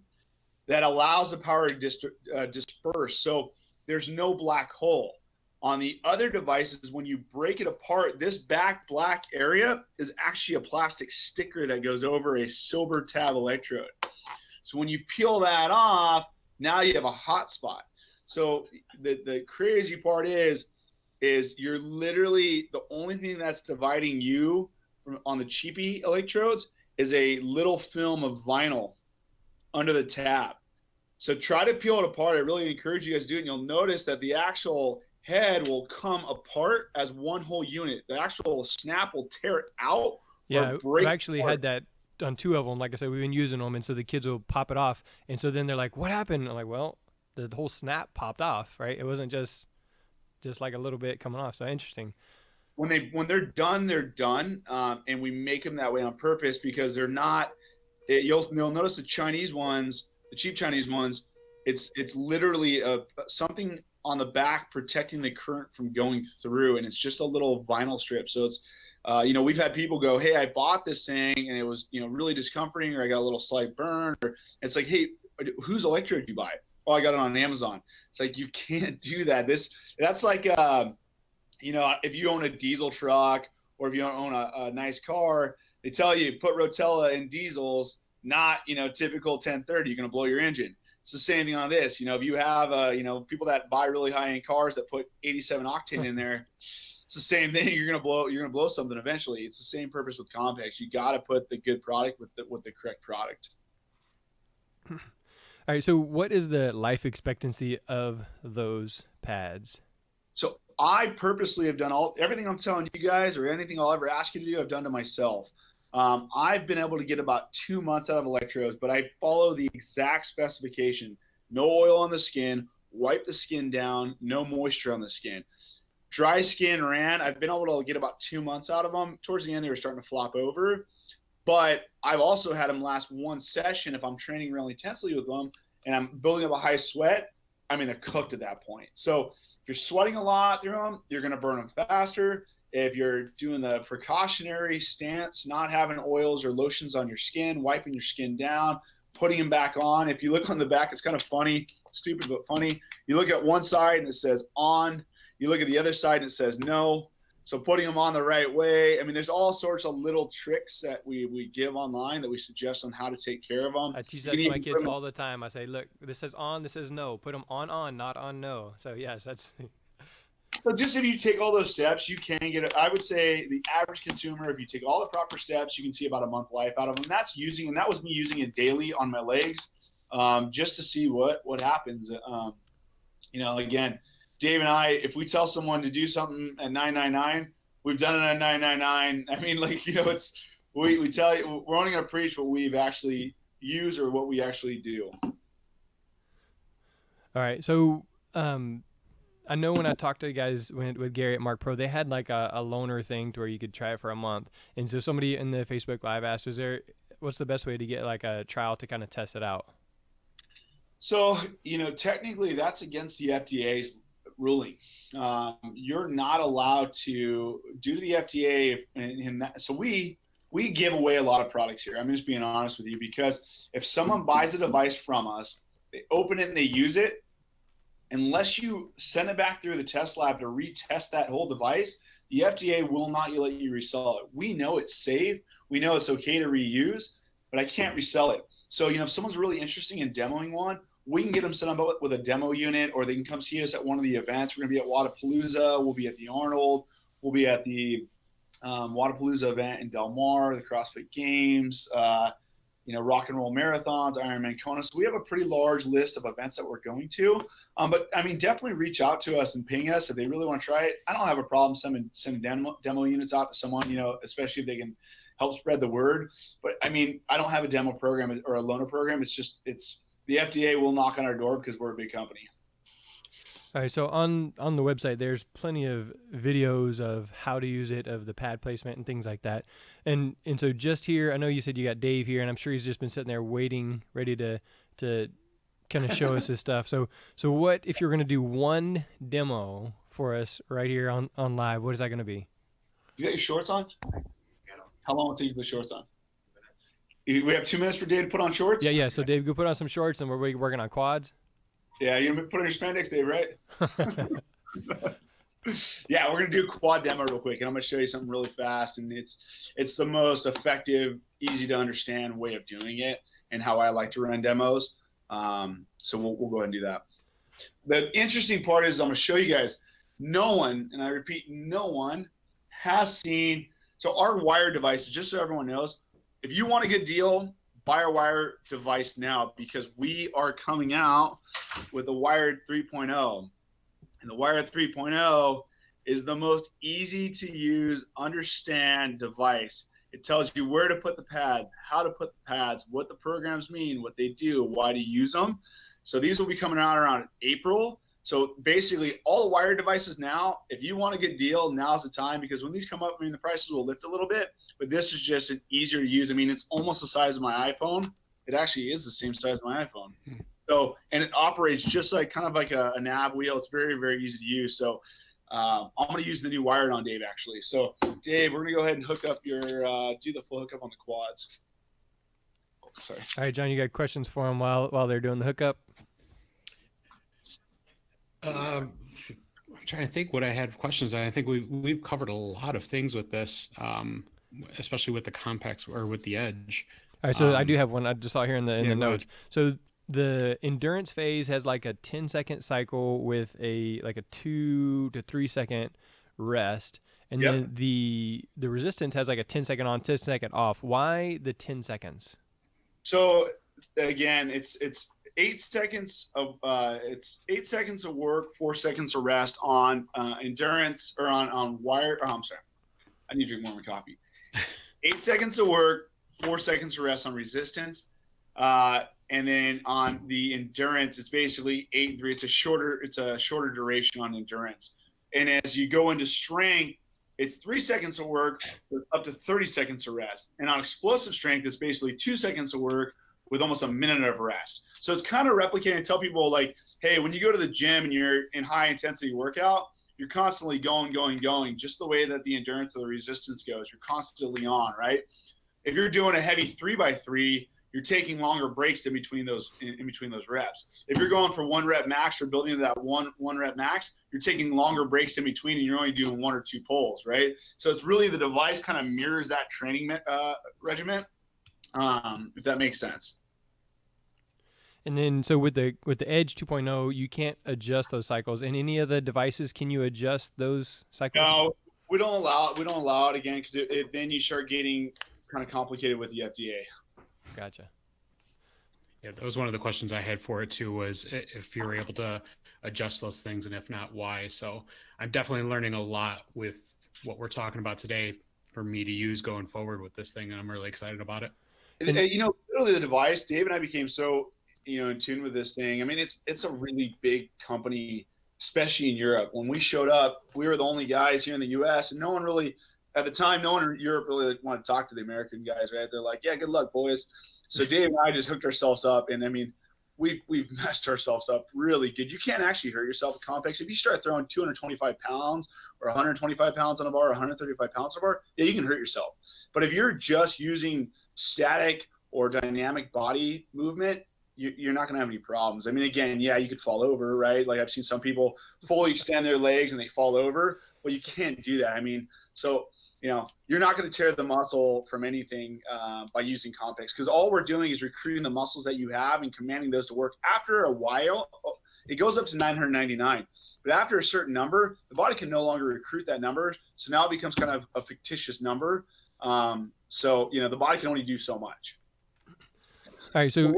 that allows the power to disperse. So there's no black hole. On the other devices, when you break it apart, this back black area is actually a plastic sticker that goes over a silver tab electrode. So when you peel that off, now you have a hot spot. So the crazy part is you're literally, the only thing that's dividing you from on the cheapy electrodes is a little film of vinyl under the tab. So try to peel it apart. I really encourage you guys to do it. And you'll notice that the actual head will come apart as one whole unit. The actual snap will tear it out. Yeah, I've actually had that on 2 of them. Like I said, we've been using them, and so the kids will pop it off, and so then they're like, "What happened?" I'm like, "Well, the whole snap popped off, right? It wasn't just like a little bit coming off." So interesting. When they're done, they're done, and we make them that way on purpose because they're not. You'll notice the Chinese ones, the cheap Chinese ones, it's literally something on the back protecting the current from going through, and it's just a little vinyl strip. So it's we've had people go, "Hey, I bought this thing and it was really discomforting, or I got a little slight burn," or it's like, "Hey, whose electrode did you buy?" "Oh, I got it on Amazon." It's like, you can't do that. That's like if you own a diesel truck or if you don't own a nice car, they tell you put Rotella in diesels, not typical 1030. You're going to blow your engine. It's the same thing on this. If you have people that buy really high-end cars that put 87 octane in there, it's the same thing. You're gonna blow something eventually. It's the same purpose with Compex. You got to put the good product with the correct product. All right. So what is the life expectancy of those pads? So I purposely have done everything I'm telling you guys, or anything I'll ever ask you to do, I've done to myself. I've been able to get about 2 months out of electrodes, but I follow the exact specification. No oil on the skin, wipe the skin down, no moisture on the skin. Dry skin ran, I've been able to get about 2 months out of them. Towards the end, they were starting to flop over. But I've also had them last one session if I'm training really intensely with them and I'm building up a high sweat. I mean, they're cooked at that point. So if you're sweating a lot through them, you're going to burn them faster. If you're doing the precautionary stance, not having oils or lotions on your skin, wiping your skin down, putting them back on. If you look on the back, it's kind of funny, stupid but funny. You look at one side and it says on. You look at the other side and it says no. So putting them on the right way. I mean, there's all sorts of little tricks that we give online that we suggest on how to take care of them. I teach that to my kids all the time. I say, look, this says on, this says no. Put them on, not on no. So yes, that's. So just if you take all those steps, you can get it. I would say the average consumer, if you take all the proper steps, you can see about a month life out of them. That was me using it daily on my legs, just to see what happens. Again, Dave and I, if we tell someone to do something at 999, we've done it at 999. I mean, it's we tell you we're only going to preach what we've actually used or what we actually do. All right, so. I know when I talked to the guys with Gary at Mark Pro, they had like a loaner thing to where you could try it for a month. And so somebody in the Facebook Live asked, what's the best way to get like a trial to kind of test it out? So, technically that's against the FDA's ruling. You're not allowed to, due to the FDA, so we give away a lot of products here. I'm just being honest with you, because if someone buys a device from us, they open it and they use it, unless you send it back through the test lab to retest that whole device, the FDA will not let you resell it. We know it's safe. We know it's okay to reuse, but I can't resell it. So, if someone's really interested in demoing one, we can get them set up with a demo unit, or they can come see us at one of the events. We're going to be at Wadapalooza. We'll be at the Arnold. We'll be at the Wadapalooza event in Del Mar, the CrossFit Games, Rock and Roll Marathons, Ironman Kona. So we have a pretty large list of events that we're going to. But I mean, definitely reach out to us and ping us if they really want to try it. I don't have a problem sending demo units out to someone, especially if they can help spread the word. But I mean, I don't have a demo program or a loaner program. It's the FDA will knock on our door because we're a big company. All right, so on the website, there's plenty of videos of how to use it, of the pad placement and things like that. And so just here, I know you said you got Dave here, and I'm sure he's just been sitting there waiting, ready to kind of show us his stuff. So what if you're going to do one demo for us right here on live? What is that going to be? You got your shorts on? How long will it take you to put shorts on? We have 2 minutes for Dave to put on shorts? Yeah. So Dave, go put on some shorts, and we're working on quads. Yeah, you're going to put on your spandex, Dave, right? Yeah, we're going to do a quad demo real quick, and I'm going to show you something really fast. And it's the most effective, easy to understand way of doing it and how I like to run demos. So we'll go ahead and do that. The interesting part is I'm going to show you guys, no one, and I repeat, no one has seen. So our wired devices, just so everyone knows, if you want a good deal, buy our wired device now, because we are coming out with the wired 3.0. And the wired 3.0 is the most easy to use, understand device. It tells you where to put the pad, how to put the pads, what the programs mean, what they do, why to use them. So these will be coming out around April. So basically all the wired devices now, if you want a good deal, now's the time, because when these come up, I mean, the prices will lift a little bit, but this is just an easier to use. I mean, it's almost the size of my iPhone. It actually is the same size of my iPhone. So, and it operates just like kind of like a nav wheel. It's very, very easy to use. So I'm going to use the new wired on Dave, actually. So Dave, we're going to go ahead and hook up do the full hookup on the quads. Oh, sorry. All right, John, you got questions for him while they're doing the hookup? I'm trying to think what I had questions. I think we've covered a lot of things with this, especially with the Compex or with the Edge. All right, so I do have one. I just saw here in the notes. So the endurance phase has like a 10-second cycle with a 2 to 3 second rest, and then the resistance has like a 10-second on, 10-second off. Why the 10 seconds? So again, it's 8 seconds of it's 8 seconds of work, 4 seconds of rest on endurance, or on wire. Oh, I'm sorry, I need to drink more of my coffee. 8 seconds of work, 4 seconds of rest on resistance, and then on the endurance, it's basically 8 and 3. It's a shorter duration on endurance. And as you go into strength, it's 3 seconds of work with up to 30 seconds of rest. And on explosive strength, it's basically 2 seconds of work with almost a minute of rest. So it's kind of replicating. I tell people, like, hey, when you go to the gym and you're in high intensity workout, you're constantly going, just the way that the endurance or the resistance goes. You're constantly on, right? If you're doing a heavy 3x3, you're taking longer breaks in between those reps. If you're going for 1 rep max or building to that one rep max, you're taking longer breaks in between, and you're only doing 1 or 2 pulls, right? So it's really the device kind of mirrors that training regimen, if that makes sense. And then, so with the Edge 2.0, you can't adjust those cycles. In any of the devices, can you adjust those cycles? No, we don't allow it again, because then you start getting kind of complicated with the FDA. Gotcha. Yeah, that was one of the questions I had for it too, was if you're able to adjust those things, and if not, why. So I'm definitely learning a lot with what we're talking about today for me to use going forward with this thing, and I'm really excited about it. And, literally the device, Dave and I became so in tune with this thing. I mean, it's a really big company, especially in Europe. When we showed up, we were the only guys here in the U.S., and no one really, at the time, no one in Europe really wanted to talk to the American guys, right? They're like, yeah, good luck, boys. So Dave and I just hooked ourselves up, and I mean, we've messed ourselves up really good. You can't actually hurt yourself with Compex. If you start throwing 225 pounds or 125 pounds on a bar, or 135 pounds on a bar, yeah, you can hurt yourself. But if you're just using static or dynamic body movement, you're not going to have any problems. I mean, again, yeah, you could fall over, right? Like I've seen some people fully extend their legs and they fall over. Well, you can't do that. I mean, so, you're not going to tear the muscle from anything by using Compex, because all we're doing is recruiting the muscles that you have and commanding those to work. After a while, it goes up to 999. But after a certain number, the body can no longer recruit that number. So now it becomes kind of a fictitious number. So, the body can only do so much. All right. So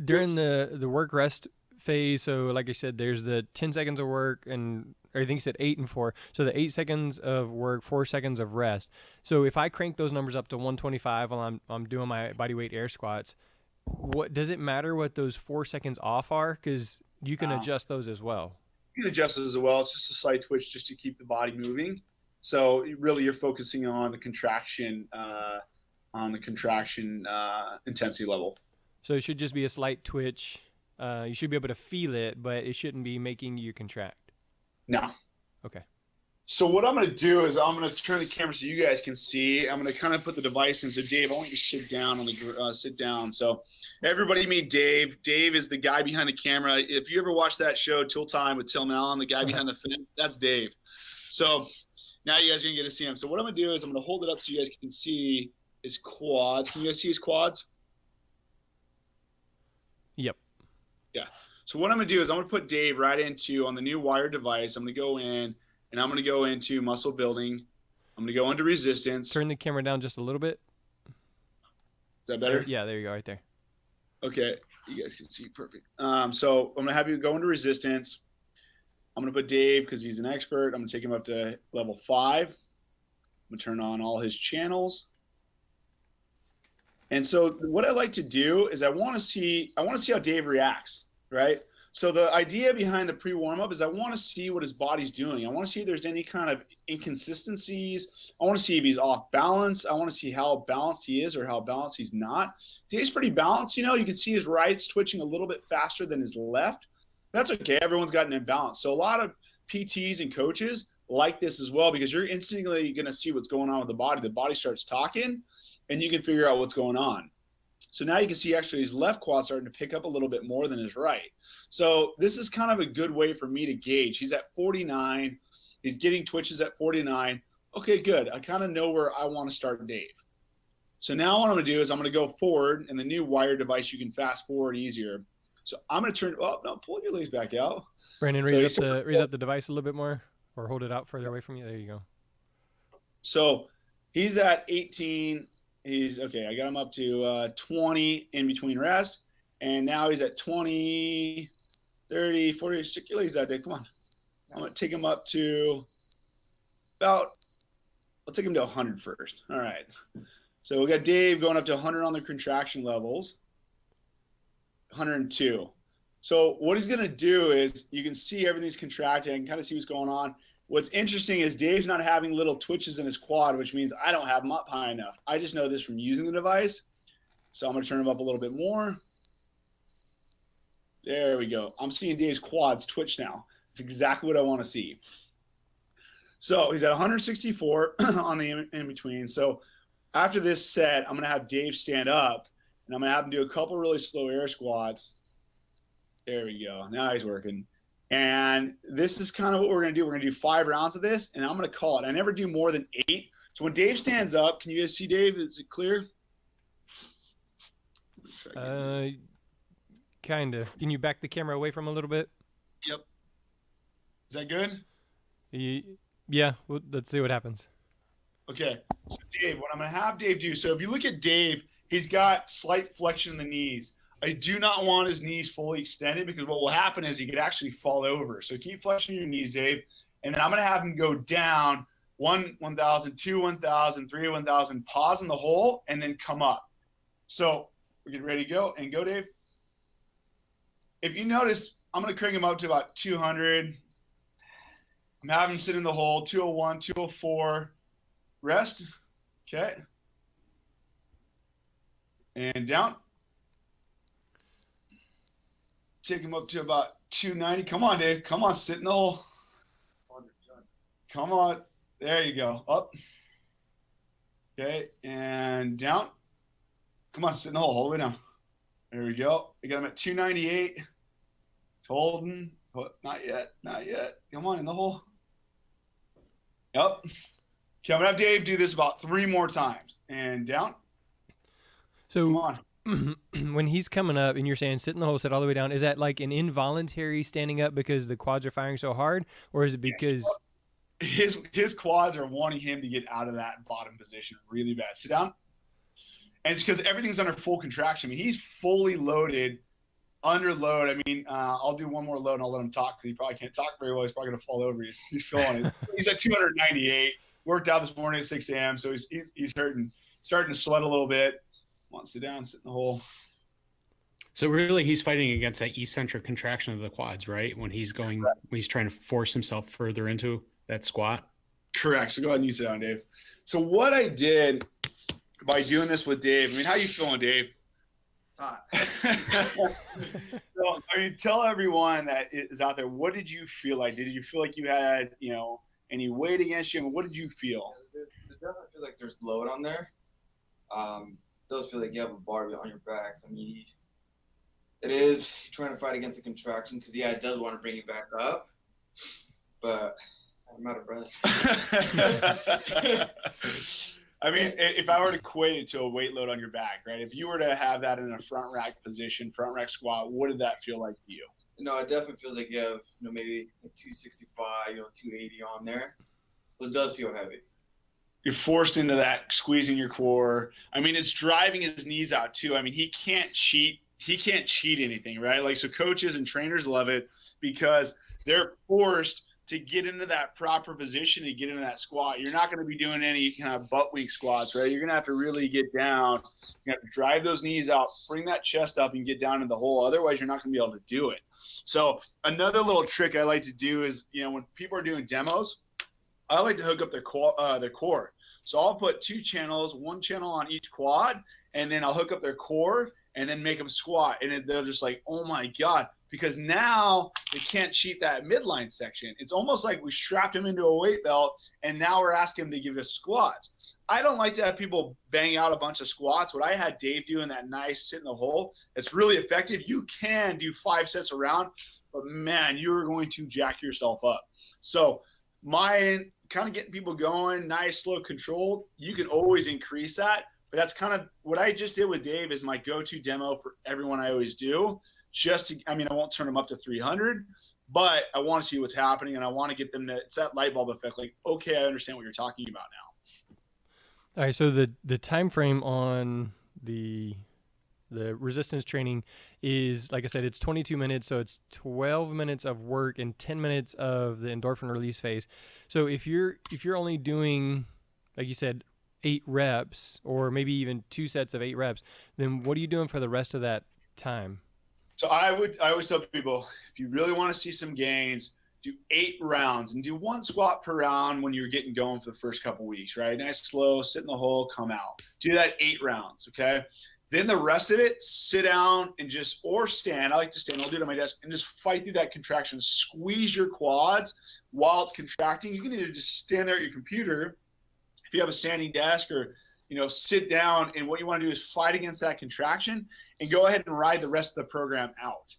during the work rest phase, so like I said, there's the 10 seconds of work, and I think you said 8 and 4. So the 8 seconds of work, 4 seconds of rest. So if I crank those numbers up to 125 while I'm doing my body weight air squats, what does it matter what those 4 seconds off are? Because you can adjust those as well. You can adjust as well. It's just a slight twitch just to keep the body moving. So really, you're focusing on the contraction intensity level. So it should just be a slight twitch. You should be able to feel it, but it shouldn't be making you contract. No. Okay. So what I'm going to do is I'm going to turn the camera so you guys can see. I'm going to kind of put the device in. So Dave, I want you to sit down sit down. So everybody meet Dave. Dave is the guy behind the camera. If you ever watch that show, Till Time with Tim Allen, the guy behind the fence, that's Dave. So now you guys are going to get to see him. So what I'm going to do is I'm going to hold it up so you guys can see his quads. Can you guys see his quads? Yep. Yeah. So what I'm going to do is I'm going to put Dave right into, on the new wired device, I'm going to go in and I'm going to go into muscle building. I'm going to go into resistance. Turn the camera down just a little bit. Is that better? Yeah, there you go, right there. Okay. You guys can see perfect. So I'm going to have you go into resistance. I'm going to put Dave, because he's an expert, I'm going to take him up to level 5. I'm going to turn on all his channels. And so what I like to do is I want to see how Dave reacts, right? So the idea behind the pre-warm-up is I want to see what his body's doing. I want to see if there's any kind of inconsistencies. I want to see if he's off balance. I want to see how balanced he is or how balanced he's not. Dave's pretty balanced. You can see his right's twitching a little bit faster than his left. That's okay. Everyone's got an imbalance. So a lot of PTs and coaches like this as well, because you're instantly going to see what's going on with the body. The body starts talking, and you can figure out what's going on. So now you can see actually his left quad starting to pick up a little bit more than his right. So this is kind of a good way for me to gauge. He's at 49. He's getting twitches at 49. Okay, good. I kind of know where I want to start Dave. So now what I'm going to do is I'm going to go forward. In the new wired device, you can fast forward easier. So I'm going to pull your legs back out. Brandon, raise up the device a little bit more, or hold it out further away from you. There you go. So he's at 18. He's okay. I got him up to 20 in between rest. And now he's at 20, 30, 40. Stick your legs out there. Come on. I'm going to take him up to I'll take him to 100 first. All right. So we got Dave going up to 100 on the contraction levels. 102. So what he's going to do is, you can see everything's contracting. I can kind of see what's going on. What's interesting is Dave's not having little twitches in his quad, which means I don't have him up high enough. I just know this from using the device. So I'm going to turn him up a little bit more. There we go. I'm seeing Dave's quads twitch now. It's exactly what I want to see. So he's at 164 on the in between. So after this set, I'm going to have Dave stand up, and I'm going to have him do a couple really slow air squats. There we go. Now he's working. And this is kind of what we're going to do. We're going to do 5 rounds of this, and I'm going to call it. I never do more than 8. So when Dave stands up, can you guys see Dave? Is it clear? Kind of. Can you back the camera away from a little bit? Yep. Is that good? Yeah. Well, let's see what happens. Okay. So Dave, what I'm going to have Dave do, so if you look at Dave, he's got slight flexion in the knees. I do not want his knees fully extended because what will happen is he could actually fall over. So keep flexing your knees, Dave. And then I'm going to have him go down 1,000, 2, 1,000, 3, 1,000, pause in the hole, and then come up. So we're getting ready to go. And go, Dave. If you notice, I'm going to crank him up to about 200. I'm having him sit in the hole, 201, 204. Rest. Okay. And down. Take him up to about 290. Come on, Dave. Come on, sit in the hole. Come on. There you go. Up. Okay, and down. Come on, sit in the hole. All the way down. There we go. I got him at 298. It's holding. Not yet. Not yet. Come on, in the hole. Up. Okay, I'm going to have Dave do this about 3 more times. And down. So come on. When he's coming up and you're saying sit in the hole, sit all the way down, is that like an involuntary standing up because the quads are firing so hard, or is it because his quads are wanting him to get out of that bottom position really bad? Sit down. And it's because everything's under full contraction. I mean, he's fully loaded, under load. I mean, I'll do one more load and I'll let him talk because he probably can't talk very well. He's probably going to fall over. He's feeling it. He's at 298. Worked out this morning at 6 a.m. So he's hurting, starting to sweat a little bit. Come on, sit down, sit in the hole. So really, he's fighting against that eccentric contraction of the quads, right? When he's going, when he's trying to force himself further into that squat. Correct. So go ahead and you sit down, Dave. So what I did by doing this with Dave, I mean, how you feeling, Dave? So, I mean, tell everyone that is out there, what did you feel like? Did you feel like you had, any weight against you? I mean, what did you feel? I definitely feel like there's load on there. It does feel like you have a bar on your backs. I mean, it is trying to fight against the contraction because, yeah, it does want to bring you back up. But I'm out of breath. I mean, if I were to equate it to a weight load on your back, right? If you were to have that in a front rack position, front rack squat, what did that feel like to you? No, it definitely feels like you have, maybe like 265, 280 on there. So it does feel heavy. You're forced into that, squeezing your core. I mean, it's driving his knees out too. I mean, he can't cheat. He can't cheat anything, right? Like, so coaches and trainers love it because they're forced to get into that proper position and get into that squat. You're not going to be doing any kind of butt weak squats, right? You're going to have to really get down. You have to drive those knees out, bring that chest up and get down in the hole. Otherwise, you're not going to be able to do it. So another little trick I like to do is, when people are doing demos, I like to hook up their core. So I'll put 2 channels, 1 channel on each quad, and then I'll hook up their core and then make them squat. And they're just like, oh my God, because now they can't cheat that midline section. It's almost like we strapped him into a weight belt and now we're asking him to give us squats. I don't like to have people bang out a bunch of squats. What I had Dave do in that nice sit in the hole, it's really effective. You can do 5 sets around, but man, you're going to jack yourself up. So mine, kind of getting people going, nice, slow, controlled. You can always increase that, but that's kind of what I just did with Dave is my go-to demo for everyone I always do. I won't turn them up to 300, but I want to see what's happening and I want to get them to, it's that light bulb effect. Like, okay, I understand what you're talking about now. All right. So the time frame on the resistance training is, like I said, it's 22 minutes. So it's 12 minutes of work and 10 minutes of the endorphin release phase. So if you're only doing, like you said, 8 reps or maybe even 2 sets of 8 reps, then what are you doing for the rest of that time? So I always tell people, if you really want to see some gains, do 8 rounds and do 1 squat per round when you're getting going for the first couple weeks, right? Nice, slow, sit in the hole, come out. Do that 8 rounds, okay? Then the rest of it, sit down and or stand. I like to stand. I'll do it on my desk and just fight through that contraction. Squeeze your quads while it's contracting. You can either just stand there at your computer if you have a standing desk or sit down, and what you want to do is fight against that contraction and go ahead and ride the rest of the program out.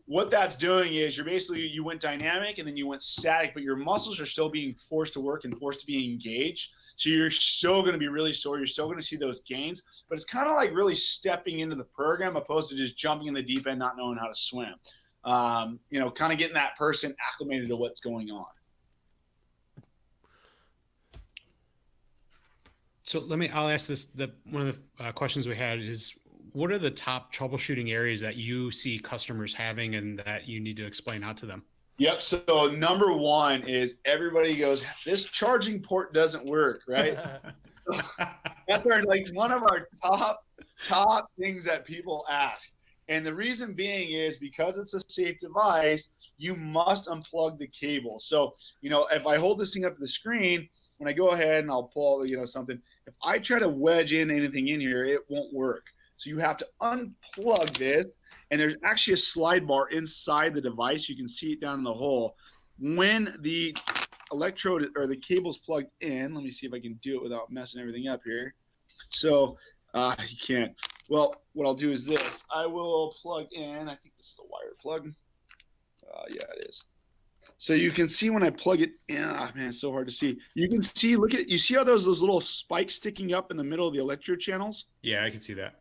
What that's doing is you went dynamic and then you went static, but your muscles are still being forced to work and forced to be engaged. So you're still going to be really sore. You're still going to see those gains, but it's kind of like really stepping into the program opposed to just jumping in the deep end, not knowing how to swim. Kind of getting that person acclimated to what's going on. So I'll ask this. One of the questions we had is, what are the top troubleshooting areas that you see customers having and that you need to explain out to them? Yep. So number one is everybody goes, this charging port doesn't work, right? That's like one of our top things that people ask. And the reason being is because it's a safe device, you must unplug the cable. So, if I hold this thing up to the screen, when I go ahead and I'll pull, something, if I try to wedge in anything in here, it won't work. So you have to unplug this, and there's actually a slide bar inside the device. You can see it down in the hole. When the electrode or the cable's plugged in, let me see if I can do it without messing everything up here. So you can't. Well, what I'll do is this. I will plug in. I think this is the wired plug. Yeah, it is. So you can see when I plug it in, man, it's so hard to see. You can see, you see how those little spikes sticking up in the middle of the electrode channels? Yeah, I can see that.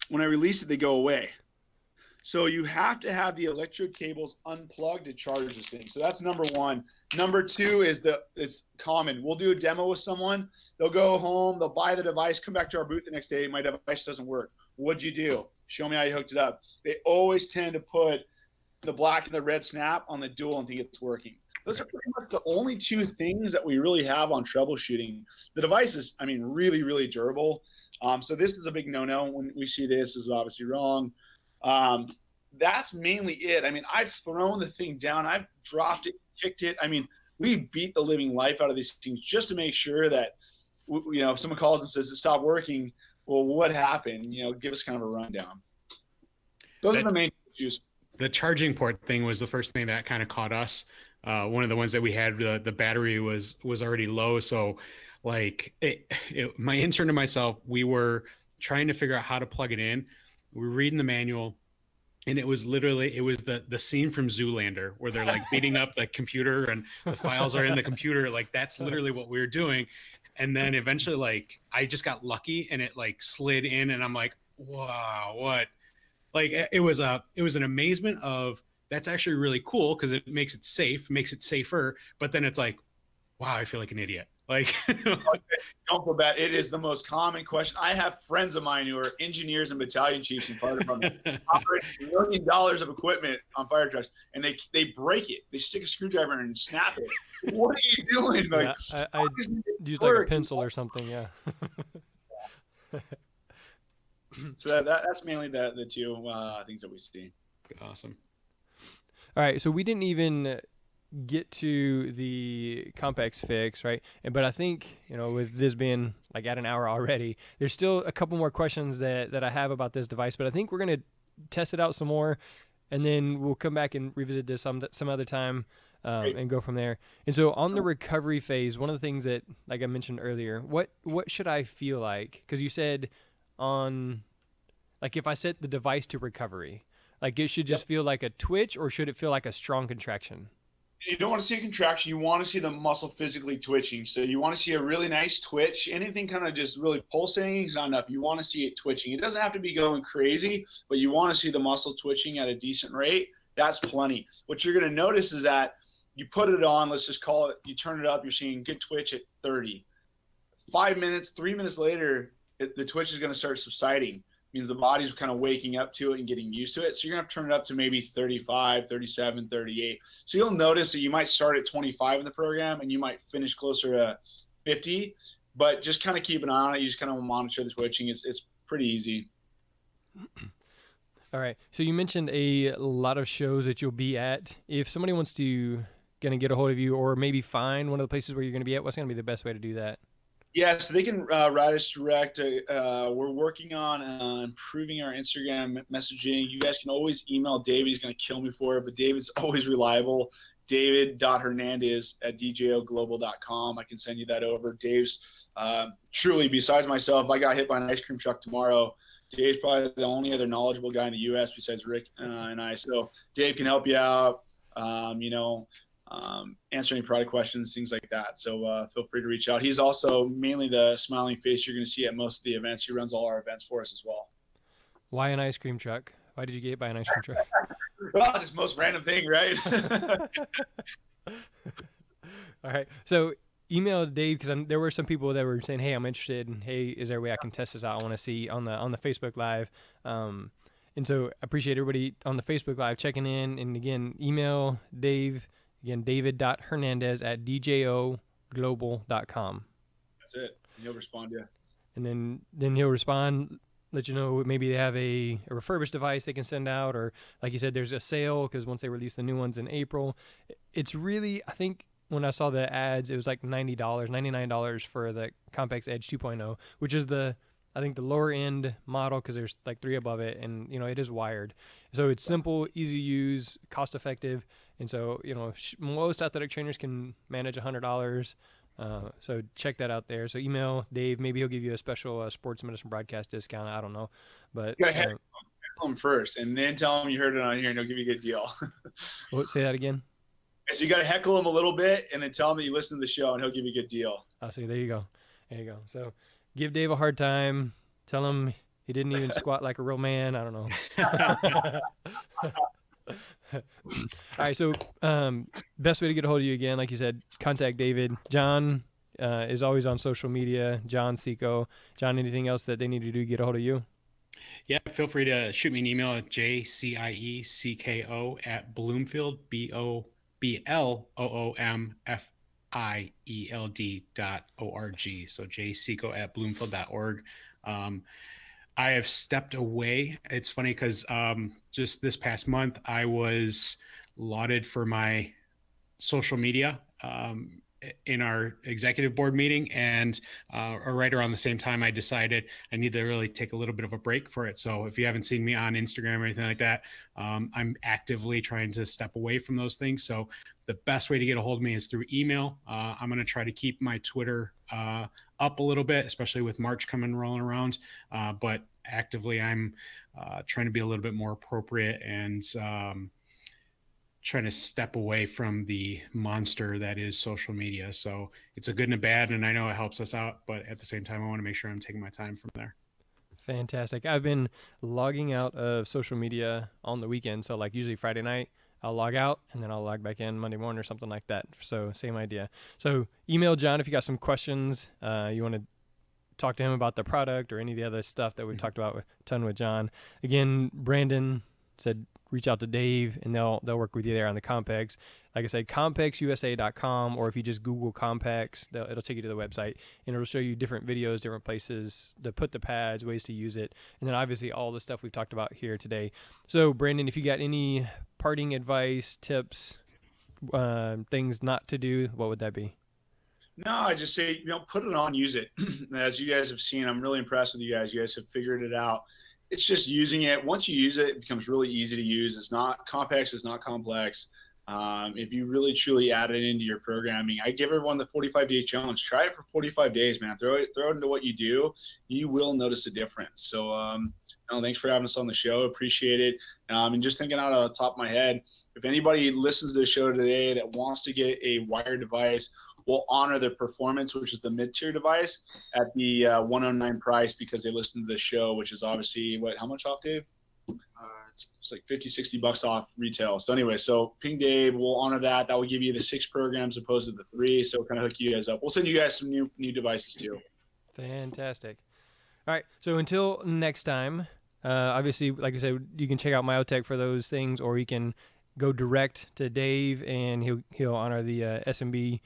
When I release it, they go away. So you have to have the electrode cables unplugged to charge this thing. So that's number one. Number two is it's common. We'll do a demo with someone. They'll go home. They'll buy the device, come back to our booth the next day. My device doesn't work. What'd you do? Show me how you hooked it up. They always tend to put the black and the red snap on the dual and think it's working. Those are pretty much the only two things that we really have on troubleshooting. The device is, really, really durable. So this is a big no-no. When we see this is obviously wrong. That's mainly it. I've thrown the thing down. I've dropped it, kicked it. We beat the living life out of these things just to make sure that, if someone calls and says it stopped working, well, what happened? Give us kind of a rundown. Those are the main issues. The charging port thing was the first thing that kind of caught us. One of the ones that we had, the battery was already low. So my intern and myself, we were trying to figure out how to plug it in. We were reading the manual, and it was the scene from Zoolander where they're like beating up the computer and the files are in the computer. Like that's literally what we were doing. And then eventually I just got lucky and it slid in, and I'm like, wow, what? It was an amazement of, that's actually really cool because it makes it safer. But then it's like, wow, I feel like an idiot. Don't feel bad. It is the most common question. I have friends of mine who are engineers and battalion chiefs in fire department, operating $1 million of equipment on fire trucks, and they break it. They stick a screwdriver in and snap it. What are you doing? I use a pencil or something. Yeah. So that's mainly the two things that we see. Awesome. All right, so we didn't even get to the Compex fix, right? But I think, with this being at an hour already, there's still a couple more questions that I have about this device, but I think we're going to test it out some more, and then we'll come back and revisit this some other time and go from there. And so on the recovery phase, one of the things that, like I mentioned earlier, what should I feel like? Because you said on, if I set the device to recovery, it should just feel like a twitch, or should it feel like a strong contraction? You don't want to see a contraction. You want to see the muscle physically twitching. So you want to see a really nice twitch. Anything kind of just really pulsating is not enough. You want to see it twitching. It doesn't have to be going crazy, but you want to see the muscle twitching at a decent rate. That's plenty. What you're going to notice is that you put it on, let's just call it, you turn it up, you're seeing good twitch at 30. 5 minutes, 3 minutes later, the twitch is going to start subsiding. Means the body's kind of waking up to it and getting used to it. So you're going to turn it up to maybe 35, 37, 38. So you'll notice that you might start at 25 in the program and you might finish closer to 50, but just kind of keep an eye on it. You just kind of monitor the twitching. It's pretty easy. All right. So you mentioned a lot of shows that you'll be at. If somebody wants to get a hold of you, or maybe find one of the places where you're going to be at, what's going to be the best way to do that? Yeah, so they can write us direct. We're working on improving our Instagram messaging. You guys can always email David. He's going to kill me for it, but David's always reliable. david.hernandez@djoglobal.com. I can send you that over. Dave's truly, besides myself, if I got hit by an ice cream truck tomorrow, Dave's probably the only other knowledgeable guy in the U.S. besides Rick and I. So Dave can help you out, answer any product questions, things like that. So feel free to reach out. He's also mainly the smiling face you're going to see at most of the events. He runs all our events for us as well. Why an ice cream truck? Why did you get hit by an ice cream truck? Well, just most random thing, right? All right. So email Dave, because there were some people that were saying, hey, I'm interested, and hey, is there a way I can test this out? I want to see on the Facebook Live. And so I appreciate everybody on the Facebook Live checking in. And again, email Dave, again, david.hernandez@djoglobal.com. That's it. And he'll respond to you. And then he'll respond, let you know maybe they have a refurbished device they can send out, or like you said, there's a sale because once they release the new ones in April, it's really, I think when I saw the ads, it was like $99 for the Compex Edge 2.0, which is I think the lower end model because there's like 3 above it, and it is wired, so it's simple, easy to use, cost effective, and so most athletic trainers can manage $100. So check that out there. So email Dave. Maybe he'll give you a special sports medicine broadcast discount. I don't know, but you gotta heckle him first, and then tell him you heard it on here, and he'll give you a good deal. Say that again. So you got to heckle him a little bit, and then tell him that you listen to the show, and he'll give you a good deal. Oh, see, there you go. So give Dave a hard time. Tell him he didn't even squat like a real man. I don't know. All right. So best way to get a hold of you again, like you said, contact David. John is always on social media. John Seco. John, anything else that they need to do to get a hold of you? Yeah, feel free to shoot me an email at jciecko@bloomfield, BLOOMFIELD.org. So jseco@bloomfield.org. I have stepped away. It's funny because just this past month, I was lauded for my social media in our executive board meeting. And right around the same time, I decided I need to really take a little bit of a break for it. So if you haven't seen me on Instagram or anything like that, I'm actively trying to step away from those things. So the best way to get a hold of me is through email. I'm going to try to keep my Twitter up a little bit, especially with March rolling around. But actively, I'm trying to be a little bit more appropriate and trying to step away from the monster that is social media. So it's a good and a bad, and I know it helps us out, but at the same time, I want to make sure I'm taking my time from there. Fantastic. I've been logging out of social media on the weekend. So like usually Friday night, I'll log out and then I'll log back in Monday morning or something like that. So same idea. So email John if you got some questions. You want to talk to him about the product or any of the other stuff that we've talked about a ton with John. Again, Brandon said reach out to Dave and they'll work with you there on the Compex. Like I said, compexusa.com, or if you just Google Compex, it'll take you to the website and it'll show you different videos, different places to put the pads, ways to use it, and then obviously all the stuff we've talked about here today. So Brandon, if you got any parting advice, tips, things not to do, what would that be? No, I just say, put it on, use it. As you guys have seen, I'm really impressed with you guys. You guys have figured it out. It's just using it. Once you use it, it becomes really easy to use. It's not complex. It's not complex. If you really truly add it into your programming, I give everyone the 45-day challenge. Try it for 45 days, man. Throw it into what you do. You will notice a difference. So, thanks for having us on the show. Appreciate it. And just thinking out of the top of my head, if anybody listens to the show today that wants to get a wired device, we'll honor their performance, which is the mid-tier device, at the $109 price because they listened to the show, which is obviously how much off, Dave? It's like $50-$60 off retail. So anyway, ping Dave, we'll honor that. That will give you the 6 programs opposed to the 3. So kind of hook you guys up. We'll send you guys some new devices too. Fantastic. All right. So until next time, obviously, like I said, you can check out Myotech for those things, or you can go direct to Dave and he'll honor the SMB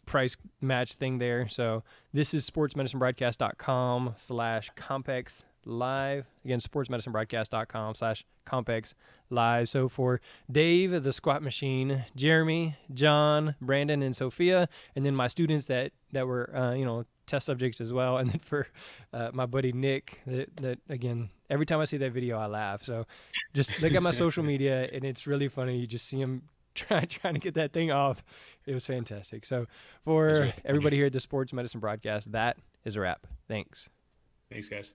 price match thing there. So this is sportsmedicinebroadcast.com/Compex live. Again, sportsmedicinebroadcast.com/Compex live. So for Dave, the squat machine, Jeremy, John, Brandon, and Sophia, and then my students that were, test subjects as well. And then for my buddy Nick, that again, every time I see that video, I laugh. So just look at my social media and it's really funny. You just see him trying to get that thing off. It was fantastic. So That's for really funny. everybody here at the Sports Medicine Broadcast, that is a wrap. Thanks. Thanks, guys.